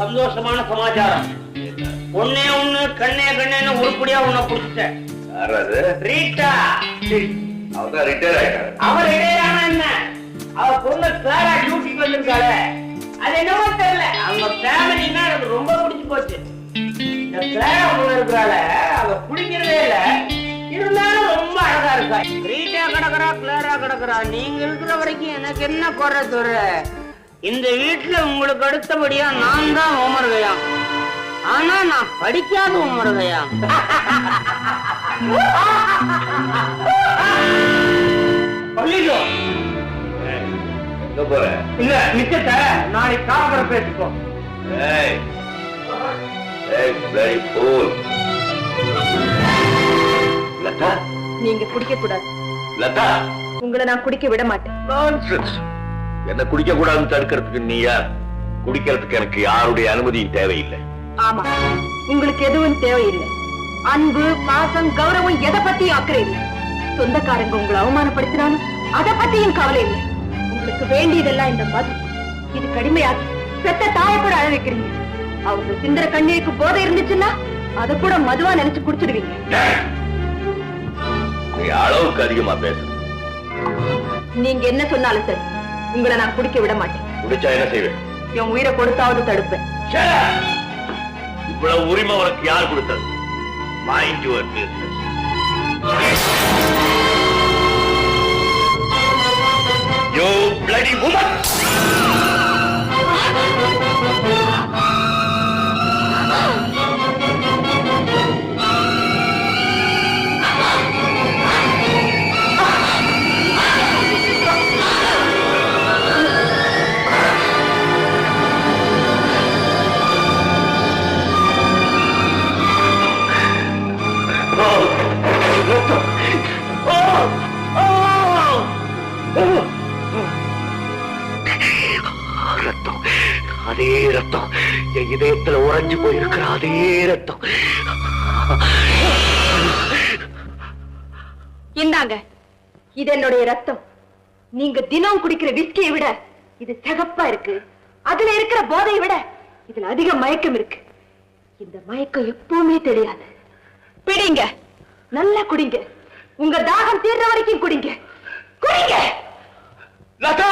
சந்தோஷமான சமாச்சாரம். ஒன்னே ஒண்ணு கண்ணே கண்ணேன்னு உருப்படியா உன்னை புடிச்சிட்டேன். ரீட்டா. அவதான் ரிட்டையர் ஆயிட்டாரு. அவர் ரிட்டையர் ஆனா என்ன, அவ பொண்ணு கிளாரா டியூட்டிக்கு வந்திருக்காளே, அது என்னவோ தெரியல, அவங்க ஃபேமிலின்னா எனக்கு ரொம்ப பிடிச்சு போச்சு. இந்த கிளாரா பொண்ணு இருக்கிறாள, அவ குடிக்கிறதே இல்ல, இருந்தாலும் ரொம்ப அழகா இருக்கா. ரீட்டா கிடக்குறா, கிளாரா கிடக்குறா, நீங்க இருக்கிற வரைக்கும் எனக்கு என்ன குறை தோற? இந்த வீட்டுல உங்களுக்கு அடுத்தபடியா நான் தான் ஓமருகையா. ஆனா நான் படிக்காத ஓமருகையா. எங்க போற? இல்ல நிச்சயத்த நாளைக்கு காவல பேசிக்கோ. லதா, நீங்க குடிக்க கூடாது. லதா, உங்களை நான் குடிக்க விட மாட்டேன். என்ன குடிக்க கூடாதுன்னு தடுக்கிறதுக்கு நீ யார்? குடிக்கிறதுக்கு எனக்கு யாருடைய அனுமதியும் தேவையில்லை. ஆமா, உங்களுக்கு எதுவும் தேவையில்லை. அன்பு, பாசம், கௌரவம் எதை பத்தியும் அக்கறை இல்லை. சொந்தக்காரங்க உங்களை அவமானப்படுத்தினாலும் அதை பத்தியும் கவலை இல்லை. உங்களுக்கு வேண்டியதெல்லாம் இந்த மது. இது கடுமையாக்கி பெத்த தாயை கூட அழ வைக்கிறீங்க. அவங்க சிந்தர கண்ணீருக்கு போதை இருந்துச்சுன்னா அதை கூட மதுவா நினைச்சு குடிச்சிடுவீங்க. நீ அளவுக்கு அதிகமா பேச. நீங்க என்ன சொன்னாலும் சரி, உங்களை நான் குடிக்க விட மாட்டேன். குடிச்சா என்ன செய்வேன்? என் உயிரை கொடுத்தாவது தடுப்பேன். இவ்வளவு உரிமை உனக்கு யார் கொடுத்தது? Mind your business. You bloody woman! ரத்தம், அதே ரத்தம் என் இதயத்துல உறைஞ்சு போயிருக்கிற அதே ரத்தம். இந்தாங்க, இது என்னுடைய ரத்தம். நீங்க தினம் குடிக்கிற விஸ்கியை விட இது சிகப்பா இருக்கு. அதுல இருக்கிற போதையை விட இதுல அதிக மயக்கம் இருக்கு. இந்த மயக்கம் எப்பவுமே தெரியாது. பிடிங்க, நல்லா குடிங்க. உங்க தாகம் தீர்ற வரைக்கும் குடிங்க, குடிங்க. லதா!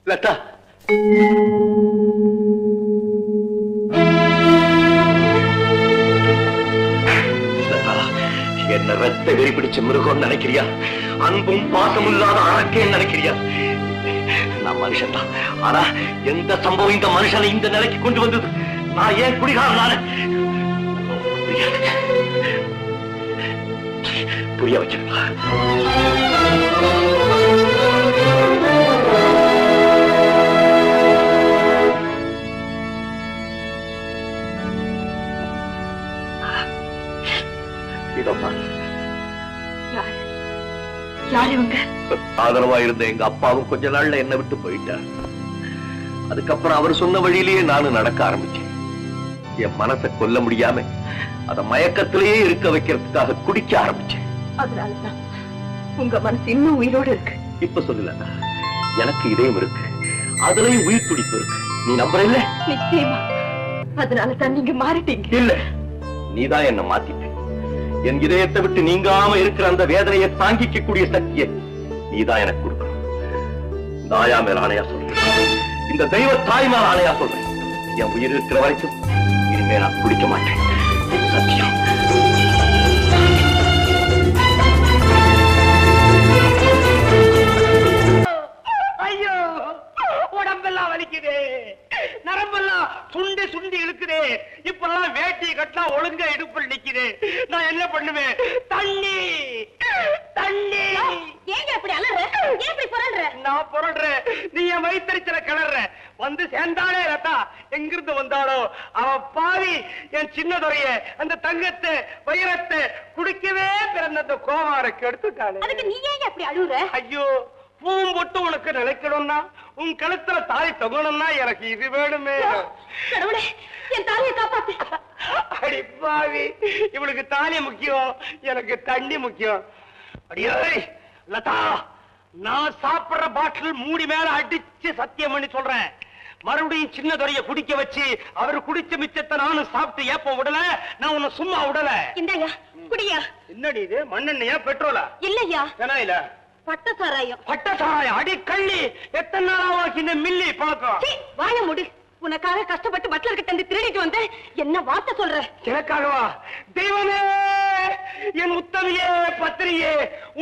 லதா, என்ன ரத்த வெறி பிடிச்ச மிருகம் நினைக்கிறியா? அன்பும் பாசமும் இல்லாத அரக்கேன்னு நினைக்கிறியா? நான் மனுஷன் தான். ஆனா எந்த சம்பவம் இந்த மனுஷனை இந்த நிலைக்கு கொண்டு வந்தது? நான் ஏன் குடிகாரனால புரிய வச்சிருக்கா? ஆதரவா இருந்த எங்க அப்பாவும் கொஞ்ச நாள்ல என்ன விட்டு போயிட்டார். அதுக்கப்புறம் அவர் சொன்ன வழியிலேயே நானும் நடக்க ஆரம்பிச்சேன். என் மனசை கொல்ல முடியாம அத மயக்கத்திலேயே இருக்க வைக்கிறதுக்காக குடிக்க ஆரம்பிச்சேன். அதனாலதான் உங்க மனசு இன்னும் உயிரோடு இருக்கு. இப்ப சொல்லல, எனக்கு இதயம் இருக்கு, அதுலயும் உயிர் துடிப்பு இருக்கு. நீ நம்புற இல்ல? நிச்சயமா. அதனாலதான் நீங்க மாறிட்டீங்க. இல்ல, நீதான் என்ன மாத்திட்ட. என் இதயத்தை விட்டு நீங்காம இருக்கிற அந்த வேதனையை தாங்கிக்க கூடிய சக்தியை நீதான் எனக்கு கொடுக்கணும். தாயா மேல ஆணையா சொல்றேன், இந்த தெய்வ தாய் மேல ஆணையா சொல்றேன், என் உயிர் இருக்கிற வரைக்கும் இனிமே நான் குடிக்க மாட்டேன். சத்தியம். ஐயோ, உடம்பெல்லாம் வலிக்குது, நரம்பெல்லாம் சுண்டி சுண்டி இழுக்குது. இப்பெல்லாம் வேட்டி கட்டா ஒழுங்கா இடுப்பில் நிக்குது. நான் என்ன பண்ணுவேன்? தண்ணி தண்ணி. ஏங்க அப்படி அலற? ஏன் இப்படி புரள்ற? நான் புரள்றேன். வந்து சேர்ந்தாளே லதா, எங்கிருந்து வந்தாளோ அவ பாவி என் சின்னதுரைய அந்த தங்கத்தை வைரத்தை குடிக்கவே பிறந்த அந்த கோமாரை கெடுத்துட்டாளே. அதுக்கு நீ ஏன் அப்படி அழுகுற? ஐயோ, பூவும் பொட்டு உனக்கு நிலைக்கணும்னா, உன் கழுத்துல தாலி தொங்கணும்னா எனக்கு இது வேணுமே. கடவுளே, என் தாலியை காப்பாத்து. அடி பாவி, இவளுக்கு தாலி முக்கியம், எனக்கு தண்ணி முக்கியம். அடியே லதா, நான் சாப்பிடுற பாட்டில் மூடி மேல அடிச்சு சத்தியம் பண்ணி சொல்றேன், மறுபடியும் சின்ன துறைய குடிக்க வச்சு அவரு குடிச்ச மிச்சத்தை நானும் சாப்பிட்டு ஏப்ப விடல, நான் உன்னை சும்மா விடல. இந்தாங்க குடியா. என்னடி இது, மண்ணெண்ணையா பெட்ரோலா? இல்லையா, ஏன்னா இல்ல பட்ட சாராயம். பட்ட சாராயம்? அடி கள்ளி, எத்தனை நாளா இந்த மில்லி பழக்கம்? வாய முடு. உனக்காக கஷ்டப்பட்டு பட்லர் கிட்ட இருந்து திருடிட்டு வந்த என்ன வார்த்தை சொல்ற? எனக்காகவா? தெய்வமே, என் உத்தமியே பத்திரியே,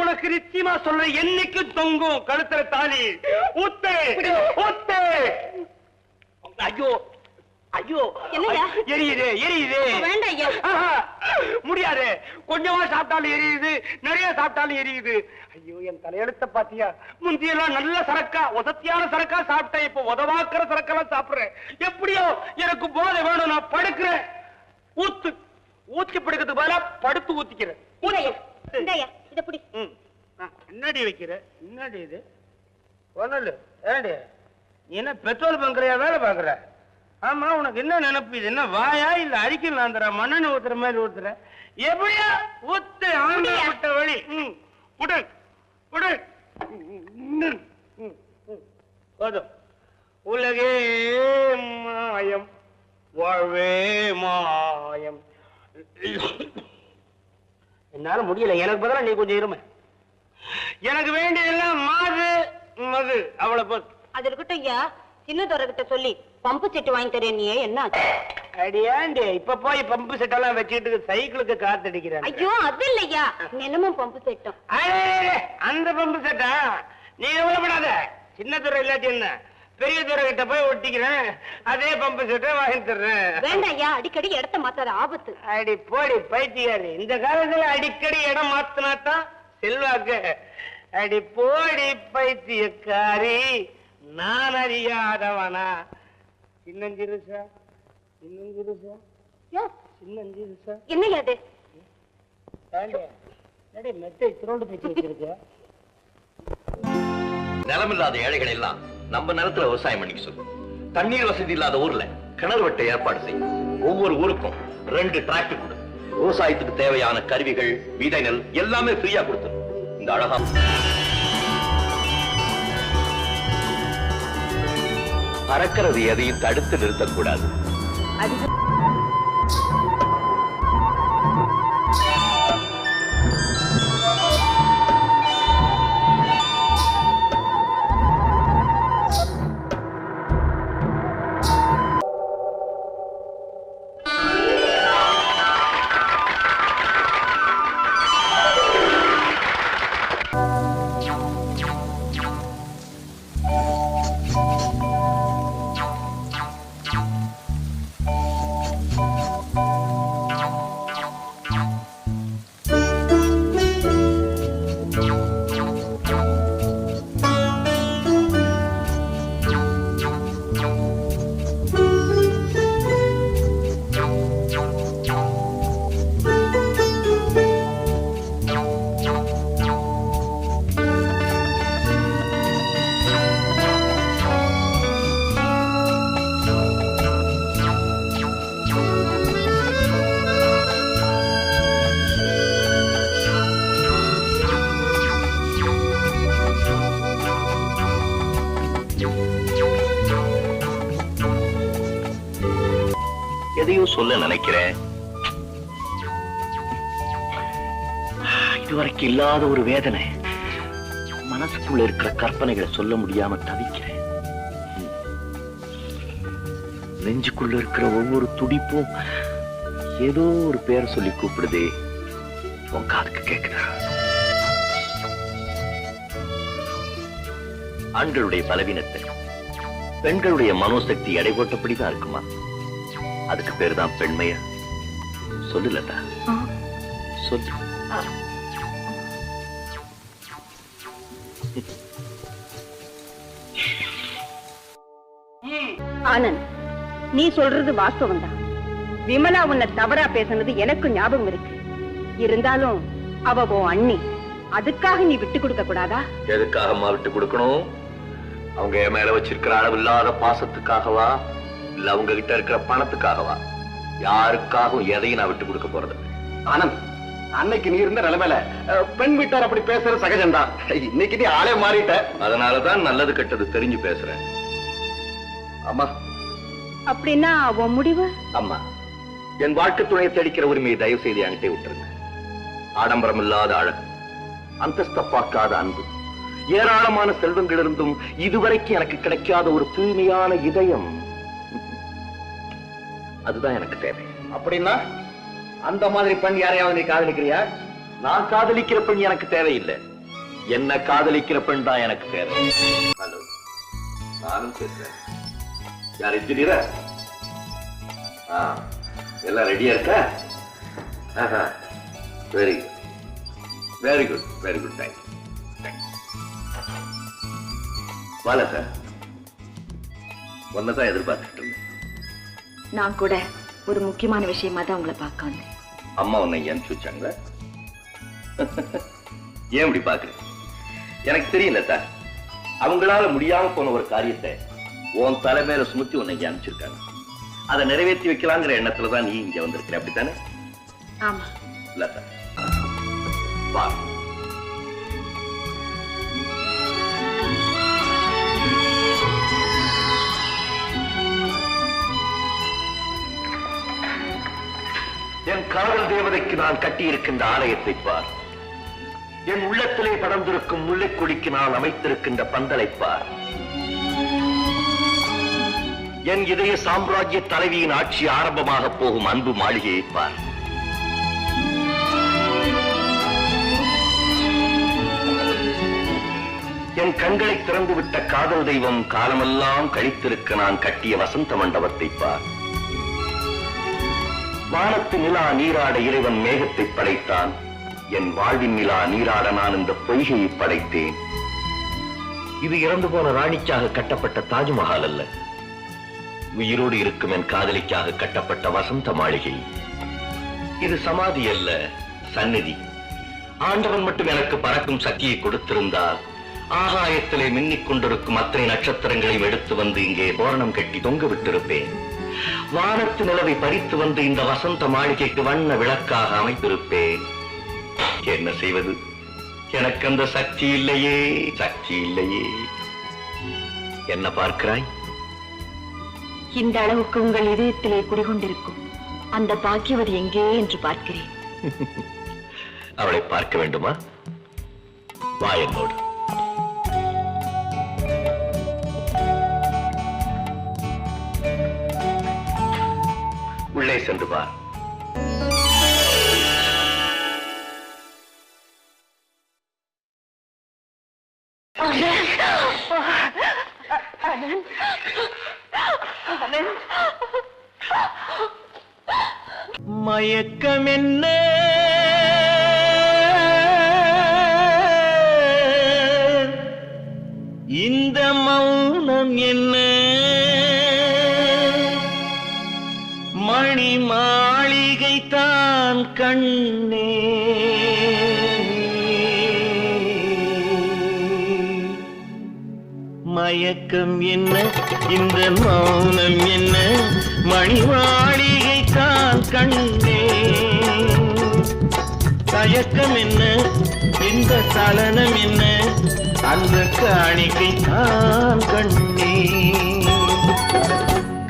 உனக்கு நிச்சயமா சொல்ற, என்னைக்கு தொங்கும் கழுத்துல தாலி. ஊத்து ஊத்து. ஐயோ ஐயோ, என்னய்யா? எரியுது எரியுது. வேண்டாம் ஐயா. முடியாது, கொஞ்சமா சாப்பிட்டாலும் எரியுது, நிறைய சாப்பிட்டாலும் எரியுது. ஐயோ, என் தலையெழுத்த பாத்தியா? முந்தியெல்லாம் நல்ல சரக்கா, உதத்தியான சரக்கா சாப்பிட்டேன், இப்ப உதவாக்குற சரக்கெல்லாம் சாப்பிடுறேன். எப்படியோ எனக்கு போதை வேணும், நான் படுக்கிறேன். ஊத்து ஊத்தி படுக்கிறது பதிலா படுத்து ஊத்திக்கிறேன். என்னடி வைக்கிற? என்னடி இது? ஒண்ணு ஏடி, நீ என்ன பெட்ரோல் பங்க்லையா வேலை பாக்குற? ஆமா, உனக்கு என்ன நினைப்பு? இது என்ன வாயா இல்ல அடிக்கலாம் தர மண்ணெண்ண ஊத்துற மாதிரி ஊத்துற? எப்படியா ஊத்து, ஆண்ட வழி. உடு உடு. போதும். உலகே மாயம், வாழ்வே மாயம். என்னால முடியல, எனக்கு பதிலா நீ கொஞ்சம் இருமை. எனக்கு வேண்டியதெல்லாம் மாது மது, அவ்வளவு போது. அது இருக்கட்டும் ஐயா, சின்ன துறை கிட்ட சொல்லி பம்பு செட்டு வாங்கி தரேன். நீ என்ன அடியாண்டி இப்ப போய் பம்பு செட் எல்லாம் வச்சுட்டு சைக்கிளுக்கு காத்தடிக்கிறேன். ஐயோ, அது இல்லையா, நிலமும் பம்பு செட்டும். அந்த பம்பு செட்டா? நீ எவ்வளவுப்படாத, சின்ன துறை இல்லாட்டி என்ன, பெரிய துறை கிட்ட போய் ஒட்டிக்கிறேன், அதே பம்பு செட்டை வாங்கி தர்றேன். வேண்டாம் ஐயா, அடிக்கடி இடத்த மாத்தாத, ஆபத்து. அடி போடி பைத்தியாரு, இந்த காலத்துல அடிக்கடி இடம் மாத்தினாத்தான் செல்வாக்கு. அடி போடி பைத்தியக்காரி, நான் அறியாதவனா? சின்னஞ்சிருசா சின்னஞ்சிருசா சின்னஞ்சிருசா என்னையா அது? மெத்தை திரோண்டு பேச்சு வச்சிருக்க. நிலமில்லாத ஏழைகள் எல்லாம் நம்ம நிலத்துல விவசாயம் பண்ணிக்க சொல்லு. தண்ணீர் வசதி இல்லாத ஊர்ல கிணறு வெட்ட ஏற்பாடு செய்யும். ஒவ்வொரு ஊருக்கும் 2 டிராக்டர் கொடு. விவசாயத்துக்கு தேவையான கருவிகள், விதை நெல் எல்லாமே ஃப்ரீயா கொடுத்துரு. இந்த அழகா பறக்கிறது எதையும் தடுத்து நிறுத்தக்கூடாது. எதையும் சொல்ல நினைக்கிறேன். இதுவரைக்கும் இல்லாத ஒரு வேதனை, மனசுக்குள்ள இருக்கிற கற்பனைகளை சொல்ல முடியாம தவிக்கிறேன். நெஞ்சுக்குள்ள இருக்கிற ஒவ்வொரு துடிப்பும் ஏதோ ஒரு பேர் சொல்லி கூப்பிடுதே, உன் காதுக்கு கேக்குதா? ஆண்களுடைய பலவீனத்தை பெண்களுடைய மனோசக்தி எடை போட்டபடிதான் இருக்குமா? அதுக்கு பேரு தான் பெண்மையா? சொல்லுலதா, சொல்லு. ஆனந்த், நீ சொல்றது வாஸ்தவம் தான். விமலா உன்னை தவறா பேசுனது எனக்கு ஞாபகம் இருக்கு. இருந்தாலும் அவ உன் அண்ணி, அதுக்காக நீ விட்டு கொடுக்க கூடாதா? எதுக்காக அம்மா விட்டு கொடுக்கணும்? அவங்க என் மேல வச்சிருக்கிற அளவில்லாத பாசத்துக்காகவா, இல்ல அவங்க கிட்ட இருக்கிற பணத்துக்காகவா? யாருக்காகவும் எதையும் நான் விட்டு கொடுக்க போறது. ஆனந்த், அன்னைக்கு நீ இருந்த நிலைமையில பெண் வீட்டார் அப்படி பேசுறது சகஜம்தான். இன்னைக்கு நீ ஆளே மாறிட்ட. அதனாலதான் நல்லது கெட்டது தெரிஞ்சு பேசுறேன். அம்மா, அப்படின்னா உன் முடிவு? அம்மா, என் வாழ்க்கை துணையை தேடிக்கிற உரிமையை தயவு செய்து என்கிட்ட விட்டுருங்க. ஆடம்பரம் இல்லாத அழகு, அந்தஸ்த பார்க்காத அன்பு, ஏராளமான செல்வங்களிலிருந்தும் இதுவரைக்கும் எனக்கு கிடைக்காத ஒரு தூய்மையான இதயம், அதுதான் எனக்கு தேவை. அப்படின்னா அந்த மாதிரி பெண் யாரையாவது நீ காதலிக்கிறியா? நான் காதலிக்கிற பெண் எனக்கு தேவையில்லை, என்ன காதலிக்கிற பெண் தான் எனக்கு தேவை. ஹலோ, நானும் பேசுறேன். யார் இன்ஜினியரா? எல்லாம் ரெடியா இருக்கா? Very good, very good, very good. Thank you. வாழ சார், ஒன்னதான் எதிர்பார்த்துட்டு இருந்தேன். நான் கூட ஒரு முக்கியமான விஷயமா தான் உங்களை பார்க்க வந்தேன். அம்மா உன்னை அனுப்பிச்சு வச்சாங்க? ஏன் இப்படி பாக்குறேன்? எனக்கு தெரியல சார், அவங்களால முடியாம போன ஒரு காரியத்தை உன் தலைமையில சுமத்தி உன்னை அனுப்பிச்சிருக்காங்க. அதை நிறைவேற்றி வைக்கலாங்கிற எண்ணத்துலதான் நீ இங்க வந்திருக்கிற, அப்படித்தானே? ஆமா. இல்ல சார், வா. என் காதல் தேவதைக்கு நான் கட்டியிருக்கின்ற ஆலயத்தை பார். என் உள்ளத்திலே படர்ந்திருக்கும் முல்லைக்கொடிக்கு நான் அமைத்திருக்கின்ற பந்தலை பார். என் இதய சாம்ராஜ்ய தலைவியின் ஆட்சி ஆரம்பமாக போகும் அன்பு மாளிகையை பார். என் கண்களை திறந்துவிட்ட காதல் தெய்வம் காலமெல்லாம் கழித்திருக்க நான் கட்டிய வசந்த மண்டபத்தை பார். வானத்து நிலா நீராட இறைவன் மேகத்தை படைத்தான். என் வாழ்வின் நிலா நீராட நான் இந்த பொய்கையை படைத்தேன். இது இறந்து போன ராணிக்காக கட்டப்பட்ட தாஜ்மஹால் அல்ல, உயிரோடு இருக்கும் என் காதலிக்காக கட்டப்பட்ட வசந்த மாளிகை. இது சமாதி அல்ல, சந்நிதி. ஆண்டவன் மட்டும் எனக்கு பறக்கும் சக்தியை கொடுத்திருந்தால் ஆகாயத்திலே மின்னிக் கொண்டிருக்கும் அத்தனை நட்சத்திரங்களையும் எடுத்து வந்து இங்கே தோரணம் கட்டி தொங்க விட்டிருப்பேன். வானத்து நிலவை பறித்து வந்து இந்த வசந்த மாளிகைக்கு வண்ண விளக்காக அமைத்திருப்பேன். என்ன செய்வது? எனக்கு அந்த சக்தி இல்லையே, சக்தி இல்லையே. என்ன பார்க்கிறாய்? இந்த அளவுக்கு உங்கள் இதயத்திலே குடிகொண்டிருக்கும் அந்த பாக்கியவதி எங்கே என்று பார்க்கிறேன். அவளை பார்க்க வேண்டுமா? வா என்னோடு. உள்ளே சென்று பார். மயக்கம் என்ன, இந்த மௌனம் என்ன, மணி மாளிகை தான் கண்ணே, மயக்கம் என்ன, இந்த மௌனம் என்ன, மணி மாளிகை தான் கண்ணே, தயக்கம் என்ன, இந்த சலனம் என்ன, அந்த காணிக்கை தான் கண்ணே.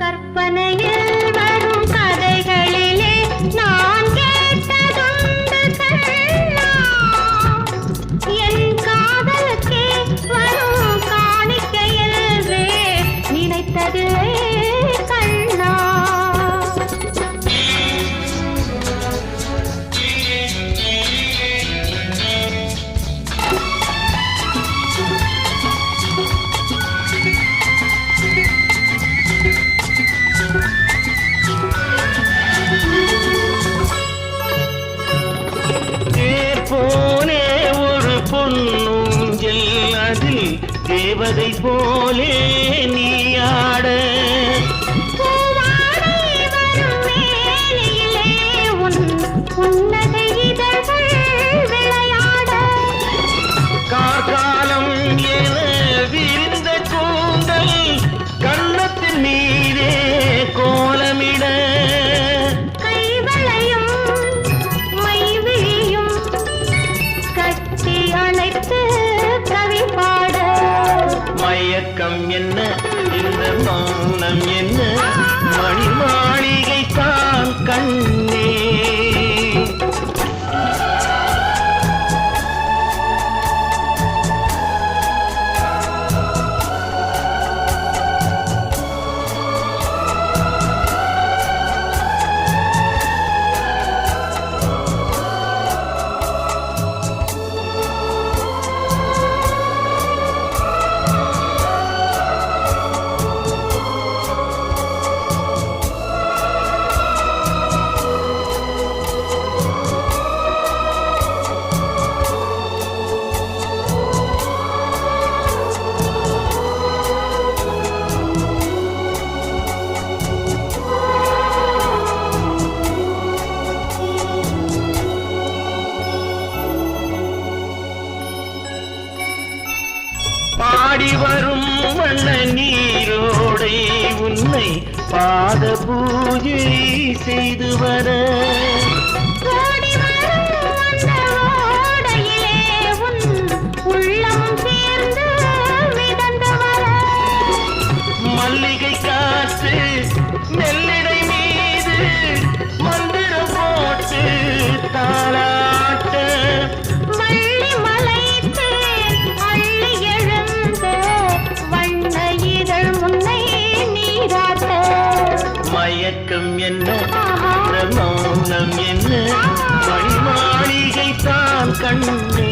கற்பனையில் வரும் கதைகளிலே நான் கேட்டதுண்டு கண்ணா, என் காதலுக்கே வரும் காணிக்கையல்வே நினைத்ததில்லை கண்ணா. போலே ஒரு பொன்னூஞ்சல், அதில் தேவதை போலே நீ ஆட, மயக்கம் என்ன இந்த மௌனம் என்ன மணி மாளிகை தான் கண்ணே. பாடி வரும் வண்ண நீரோடை உன்னை பாத பூஜை செய்து வர மல்லிகை காற்று மெல்லிடை மீது மந்திரம் போட்டு தாளாட்ட மயக்கம் என்ன மௌனம் என்ன மணி மாளிகை தான் கண்ணே.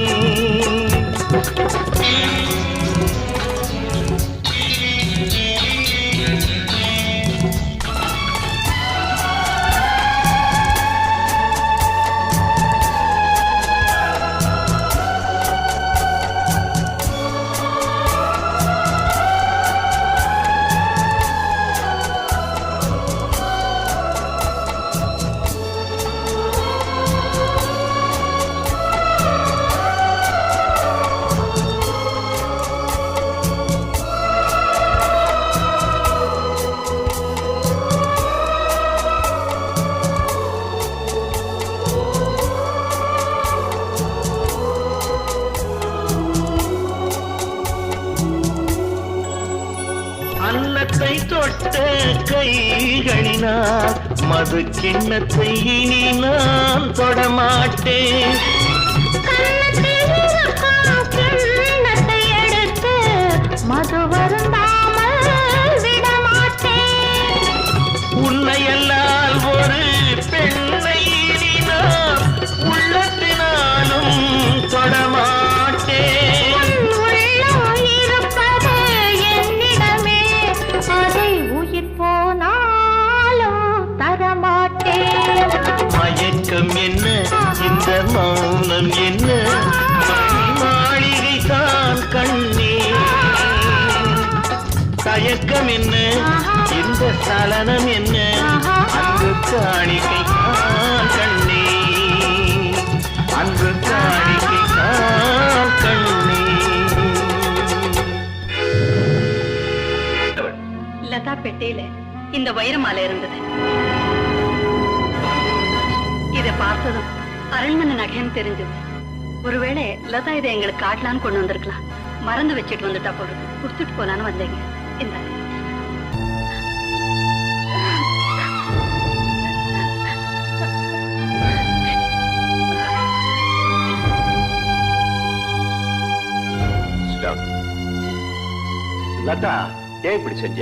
அன்னத்தை தொட்ட கைகளினால் மது கிண்ணத்தை இனி நான் தொடமாட்டேன். மது வருந்தாமல் விடமாட்டேன். உன்னையல்லால் ஒரு பெண்ணை இனி நான் உள்ளத்தினாலும் தொடமாட்டேன். மயக்கம் என்ன இந்த மௌனம் என்ன மணி மாளிகை தான் கண்ணே. தயக்கம் என்ன இந்த சலனம் என்ன அன்பு காணிக்கை தான் கண்ணே அன்பு காணிக்கை தான் கண்ணே. லதா பெட்டியில இந்த வைரமாலை இருந்தது. இதை பார்த்ததும் அரண்மனை நகைன்னு தெரிஞ்சது. ஒருவேளை லதா இதை எங்களுக்கு காட்டலான்னு கொண்டு வந்திருக்கலாம். மறந்து வச்சுட்டு வந்துட்டா போடுறது. குடுத்துட்டு போலான்னு வந்தேங்க. இந்த லதா ஏன் இப்படி செஞ்ச?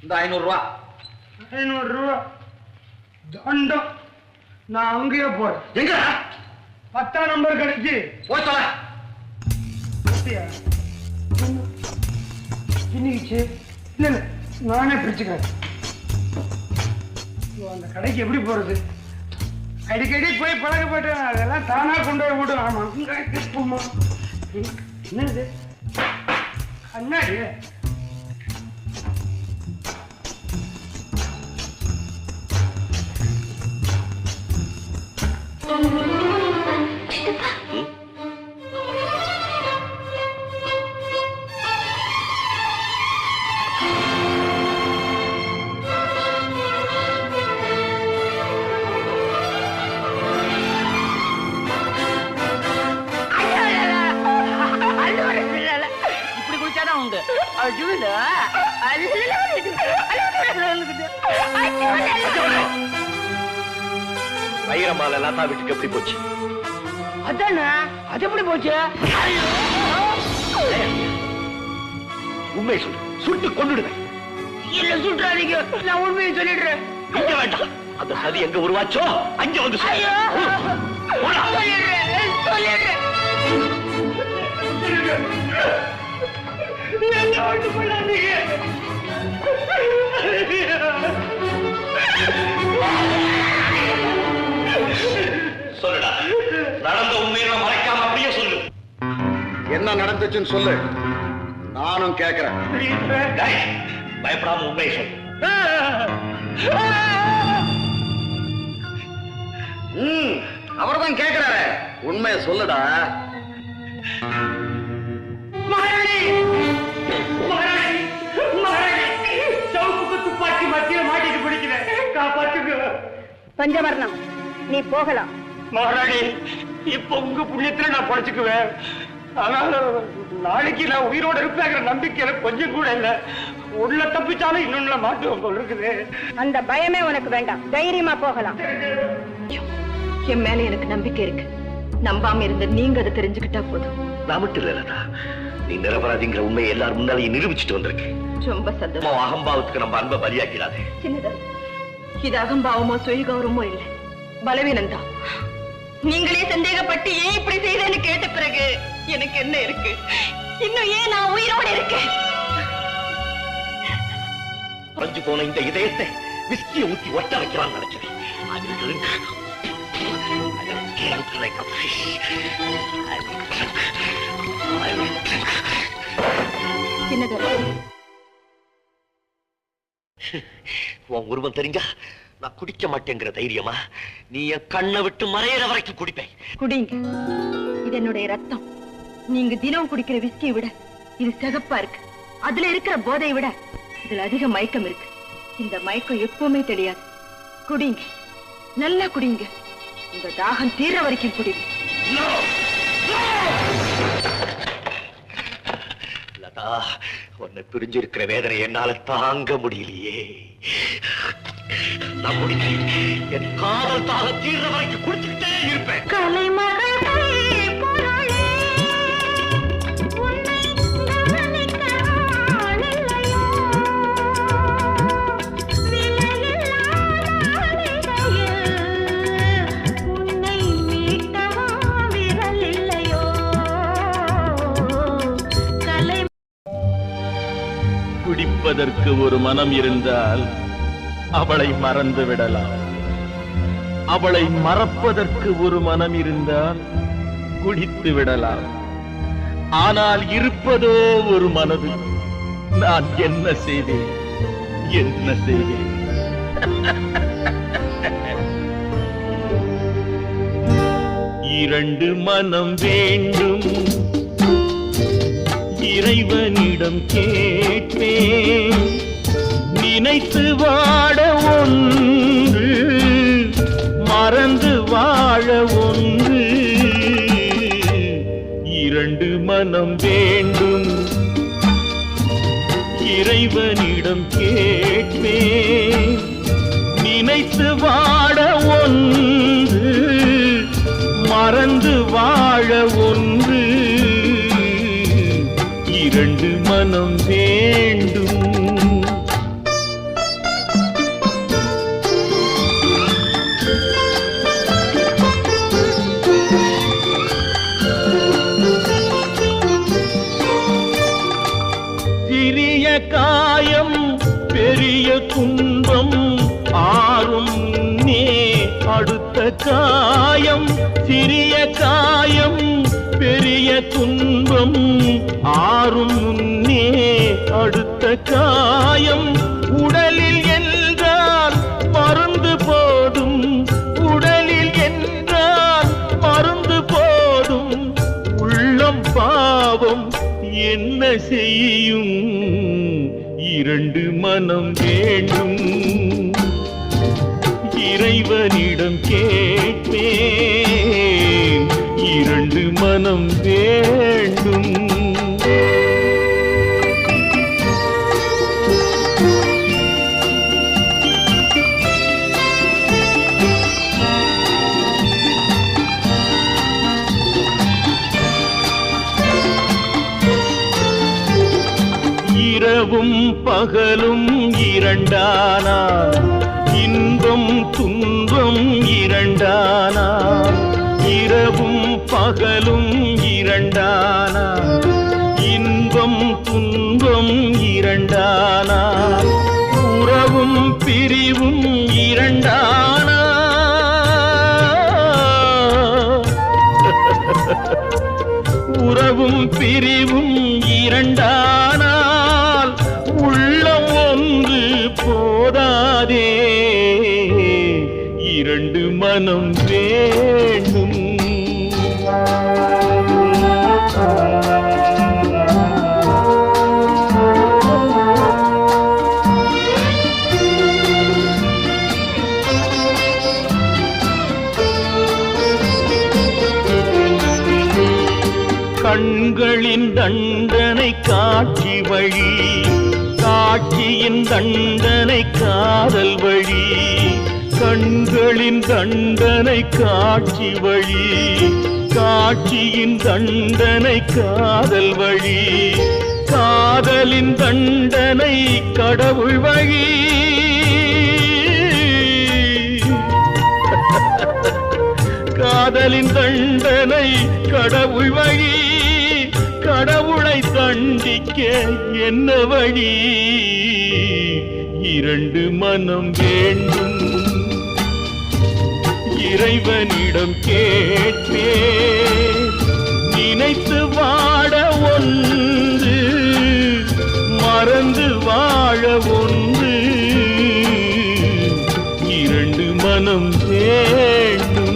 இந்த 500 ரூபா 500 ரூபா தண்டம். நான் அங்கேயே போறேன். எங்க 10ஆம் நம்பர் கடைக்கு போய் தொலை. இன்னைக்கு இல்ல நானே பிரிச்சுக்கிறேன். அந்த கடைக்கு எப்படி போறது? அடிக்கடி போய் பழக்கப்பட்டேன். அதெல்லாம் தானா கொண்டு போய் விடும். ஆமா போமா. என்னது கண்ணாடி? வைரமால லதா வீட்டுக்கு எப்படி போச்சு? அதானே, அது எப்படி போச்சு? உண்மை சொல்லு, சுட்டு கொண்டுடுவேன். இல்ல சுற்றாதீங்க, நான் உண்மையை சொல்லிடுறேன். இங்க வேண்டாம், அந்த சதி எங்க உருவாச்சோ அங்க வந்து சொல்லு. ஐயோ, போடா. சொல்லிடுறேன். என்ன ஒண்ணு பண்ணாதீங்க. சொல்லுடா, நடந்த உண்மையை மறைக்காம அப்படியே சொல்லு. என்ன நடந்துச்சுன்னு சொல்லு, நானும் கேக்குறேன். டேய், பயப்படாம உண்மையை சொல்லு. அவர்தான் கேக்குறாரு, உண்மையை சொல்லுடா. மகாராணி, மகாராணி, மகாராணி, சவுக்கு துப்பாக்கி மத்தியில மாட்டிட்டு பிடிக்கிறேன், காப்பாத்துங்க. பஞ்சவர்ணம், நீ போகலாம். மகாராணி, இப்ப உங்க புண்ணியத்துல நான் படைச்சுக்குவேன். ஆனால் நாளைக்கு நான் உயிரோட இருப்பேங்கிற நம்பிக்கை எனக்கு கொஞ்சம் கூட இல்ல. உள்ள தப்பிச்சாலும் இன்னொன்னு மாட்டுவோம் போல இருக்குது. அந்த பயமே உனக்கு வேண்டாம், தைரியமா போகலாம். என் மேல எனக்கு நம்பிக்கை இருக்கு. நம்பாம இருந்த நீங்க அதை தெரிஞ்சுக்கிட்டா போதும். நான் மட்டும் இல்ல லதா, நீ நிரபராதிங்கிற உண்மையை எல்லாரும் முன்னாலேயே நிரூபிச்சுட்டு வந்திருக்கேன். ரொம்ப சந்தோஷம். நம்ம அகம்பாவத்துக்கு நம்ம அன்பை பலியாக்கிறாதே. சின்னதா, இது அகம்பாவமோ சுயகௌரவமோ இல்லை, பலவீனம் தான். நீங்களே சந்தேகப்பட்டு ஏன் இப்படி செய்தேன்னு கேட்ட பிறகு எனக்கு என்ன இருக்கு? இன்னும் ஏன் நான் உயிரோடு இருக்கேன்? பஞ்சு போன இந்த இதயத்தை விஸ்கியை ஊத்தி ஒட்ட வைக்கலாம்னு நினைக்கிறேன். சின்னதா, உன் உருவம் தெரிஞ்சா நான் குடிக்க மாட்டேங்கிற தைரியமா நீ என் கண்ணை விட்டு மறையிற வரைக்கும் குடிப்பேன். குடிங்க, இது என்னுடைய ரத்தம். நீங்க தினம் குடிக்கிற விஸ்கியை விட இது சிகப்பா இருக்கு. அதுல இருக்கிற போதையை விட இதுல அதிக மயக்கம் இருக்கு. இந்த மயக்கம் எப்பவுமே தெரியாது. குடிங்க, நல்லா குடிங்க. உங்க தாகம் தீர வரைக்கும் குடிங்க. லதா, உன்னை பிரிஞ்சிருக்கிற வேதனை என்னால தாங்க முடியலையே. நான் குடிப்பேன். என் காதல் தாக தீர வரைக்கும் குடிச்சுக்கிட்டே இருப்பேன். குடிப்பதற்கு ஒரு மனம் இருந்தால் அவளை மறந்து விடலாம். அவளை மறப்பதற்கு ஒரு மனம் இருந்தால் குடித்து விடலாம். ஆனால் இருப்பதோ ஒரு மனது. நான் என்ன செய்வேன், என்ன செய்வேன்? இரண்டு மனம் வேண்டும், இறைவனிடம் கேட்பேன். நினைத்து வாட ஒன்று, மறந்து வாழ ஒன்று. இரண்டு மனம் வேண்டும், இறைவனிடம் கேட்பேன். நினைத்து வாட ஒன்று, மறந்து வாழ ஒன்று. இரண்டு மனம் வேண்டும். சிறிய காயம் பெரிய துன்பம் ஆறும் நே அடுத்த காயம். சிறிய காயம் பெரிய துன்பம் ஆறும் முன்னே அடுத்த காயம். உடலில் என்றால் மருந்து போதும், உடலில் என்றால் மருந்து போதும். உள்ளம் பாவம் என்ன செய்யும்? இரண்டு மனம் வேண்டும், இறைவனிடம் கேட்பேன். இரண்டு மனம் வேண்டும். இரவும் பகலும் இரண்டானா இன்பம் துன்பம் இரண்டானா இரவும் பகலும் இரண்டானா இன்பம் துன்பம் இரண்டானா உறவும் பிரிவும் இரண்டானா உறவும் பிரிவும் இரண்டானால் உள்ளம் ஒன்று போதாதே இரண்டு மனம் வேண்டும் கண்களின் தண்டனை காட்சி வழி காட்சியின் தண்டனை காதல் வழி கண்களின் தண்டனை காட்சி வழி காட்சியின் தண்டனை காதல் வழி காதலின் தண்டனை கடவுள் வழி காதலின் தண்டனை கடவுள் வழி கடவுளை தண்டிக்க என்ன வழி இரண்டு மனம் வேண்டும் இறைவனிடம் கேட்பே நினைத்து வாழ ஒன்று மறந்து வாழ ஒன்று இரண்டு மனம் வேண்டும்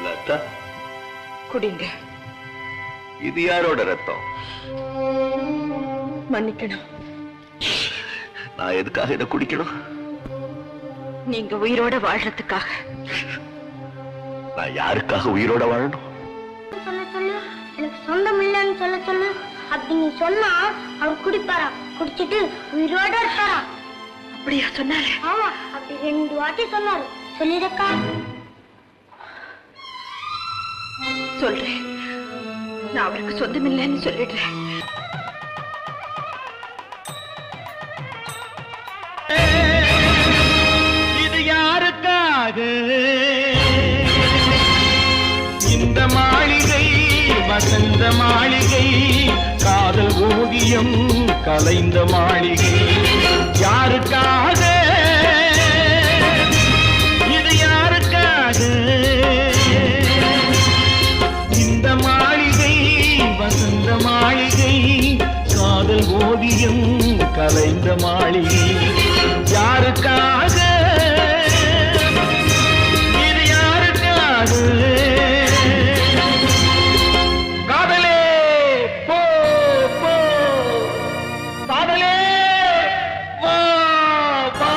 லதா, குடிங்க. இது யாரோட ரத்தம்? மன்னிக்கணும். நான் எதுக்காக இதை குடிக்கணும்? நீங்க உயிரோட வாழ்றதுக்காக. நான் யாருக்காக உயிரோட வாழணும்? சொல்ல சொல்லு, எனக்கு சொந்தம் இல்லைன்னு சொல்ல சொல்லு. அப்படி நீ சொன்னா அவர் குடிப்பாரா, குடிச்சிட்டு உயிரோட இருப்பாரா? அப்படியா சொன்னாரு? ஆமா, அப்படி 2 வாட்டி சொன்னாரு. சொல்லிருக்கா? சொல்றேன். நான் அவருக்கு சொந்தம் இல்லைன்னு சொல்லிடுறேன். இது யாருக்காக இந்த மாளிகை வசந்த மாளிகை காதல் ஓவியம் கலைந்த மாளிகை யாருக்காக இது யாருக்காக இந்த மாளிகை வசந்த மாளிகை காதல் ஓவியம் கலைந்த மாளிகை யாருக்காக இது யாருக்காக காதலே போ போ காதலே வா வா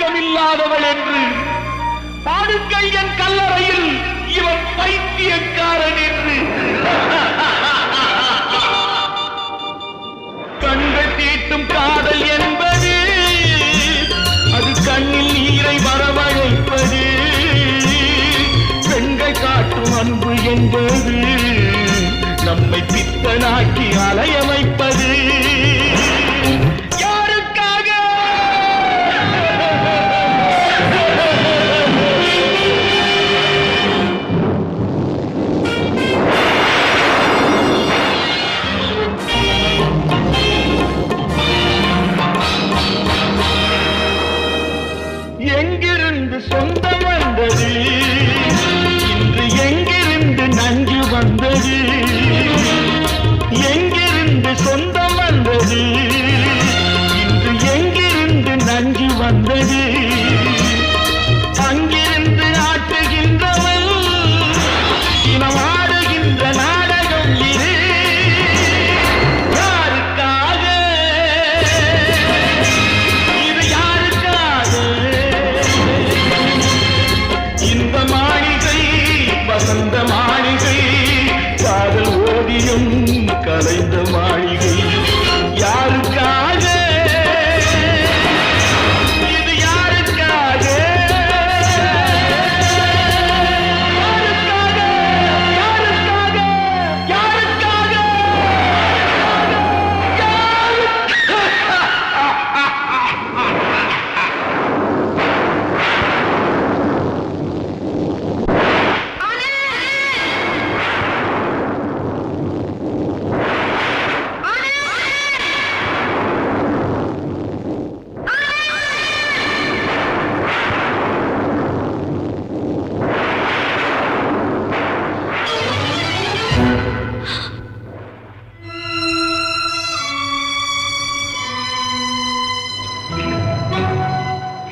இரக்கமில்லாதவள் என்று பாடுங்கள் என் கல்லறையில் இவன் பைத்தியக்காரன் என்று. கண்கள் தீட்டும் காதல் என்பது அது கண்ணில் நீரை வரவழைப்பது. பெண்கள் காட்டும் அன்பு என்பது நம்மை பித்தனாக்கி அலைய வைப்பது. யாருக்காக? எங்கிருந்து சொந்தம் வந்தது, இன்று எங்கிருந்து நஞ்சு வந்தது. எங்கிருந்து சொந்தம் வந்தது, இன்று எங்கிருந்து நஞ்சு வந்தது. அங்கிருந்து ஆட்டுகின்றவள் இனமாடுகின்ற நாடகம் இது. யாருக்காக? இது யாருக்காக? இந்த மாளிகை வசந்த மாளிகை, காதல் ஓவியம் கலைந்த மாளிகை. யாருக்காக? இது யாருக்காக? யாருக்காக? யாருக்காக?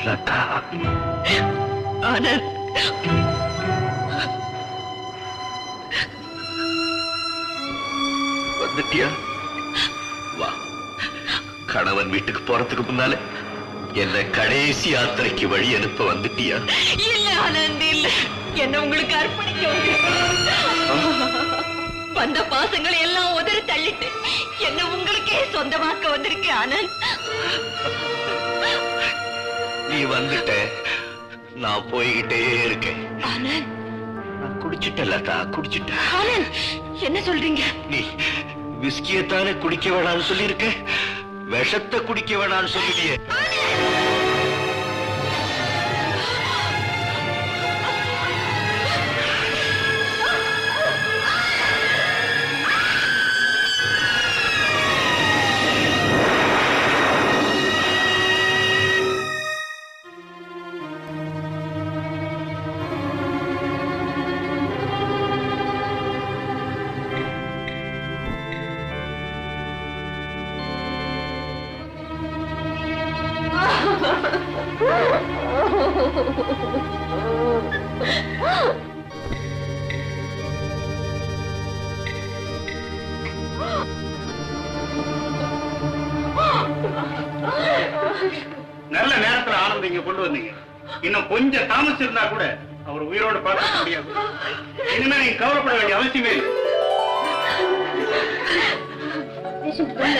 லதா, ஆனந்த், வந்துட்டியா? வா. கணவன் வீட்டுக்கு போறதுக்கு முன்னால என்ன கடைசி யாத்திரைக்கு வழி அனுப்ப வந்துட்டியா? இல்ல ஆனந்த், இல்ல. என்ன உங்களுக்கு அர்ப்பணிக்க வந்த பாசங்களை எல்லாம் உதறி தள்ளிட்டு என்ன உங்களுக்கே சொந்தமாக்க வந்திருக்கேன் ஆனந்த். நீ வந்துட்ட, நான் போய்கிட்டே இருக்கேன். ஆனந்த், நான் குடிச்சிட்டேன் லதா, குடிச்சிட்டேன். ஆனந்த், என்ன சொல்றீங்க? நீ விஸ்கியத்தானே குடிக்க வேணாம்னு சொல்லியிருக்க, விஷத்தை குடிக்க வேணாம்னு சொல்லியே. நல்ல நேரத்துல ஆனந்த் இங்க கொண்டு வந்தீங்க. இன்னும் கொஞ்சம் தாமசிச்சிருந்தா கூட அவர் உயிரோடு பார்க்க முடியாது. இனிமே நீங்க கவலைப்பட வேண்டிய அவசியமே இல்லை.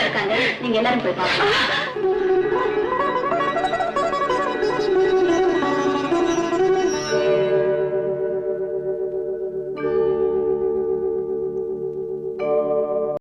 இருக்காங்க, நீங்க எல்லாரும் போய் பாருங்க.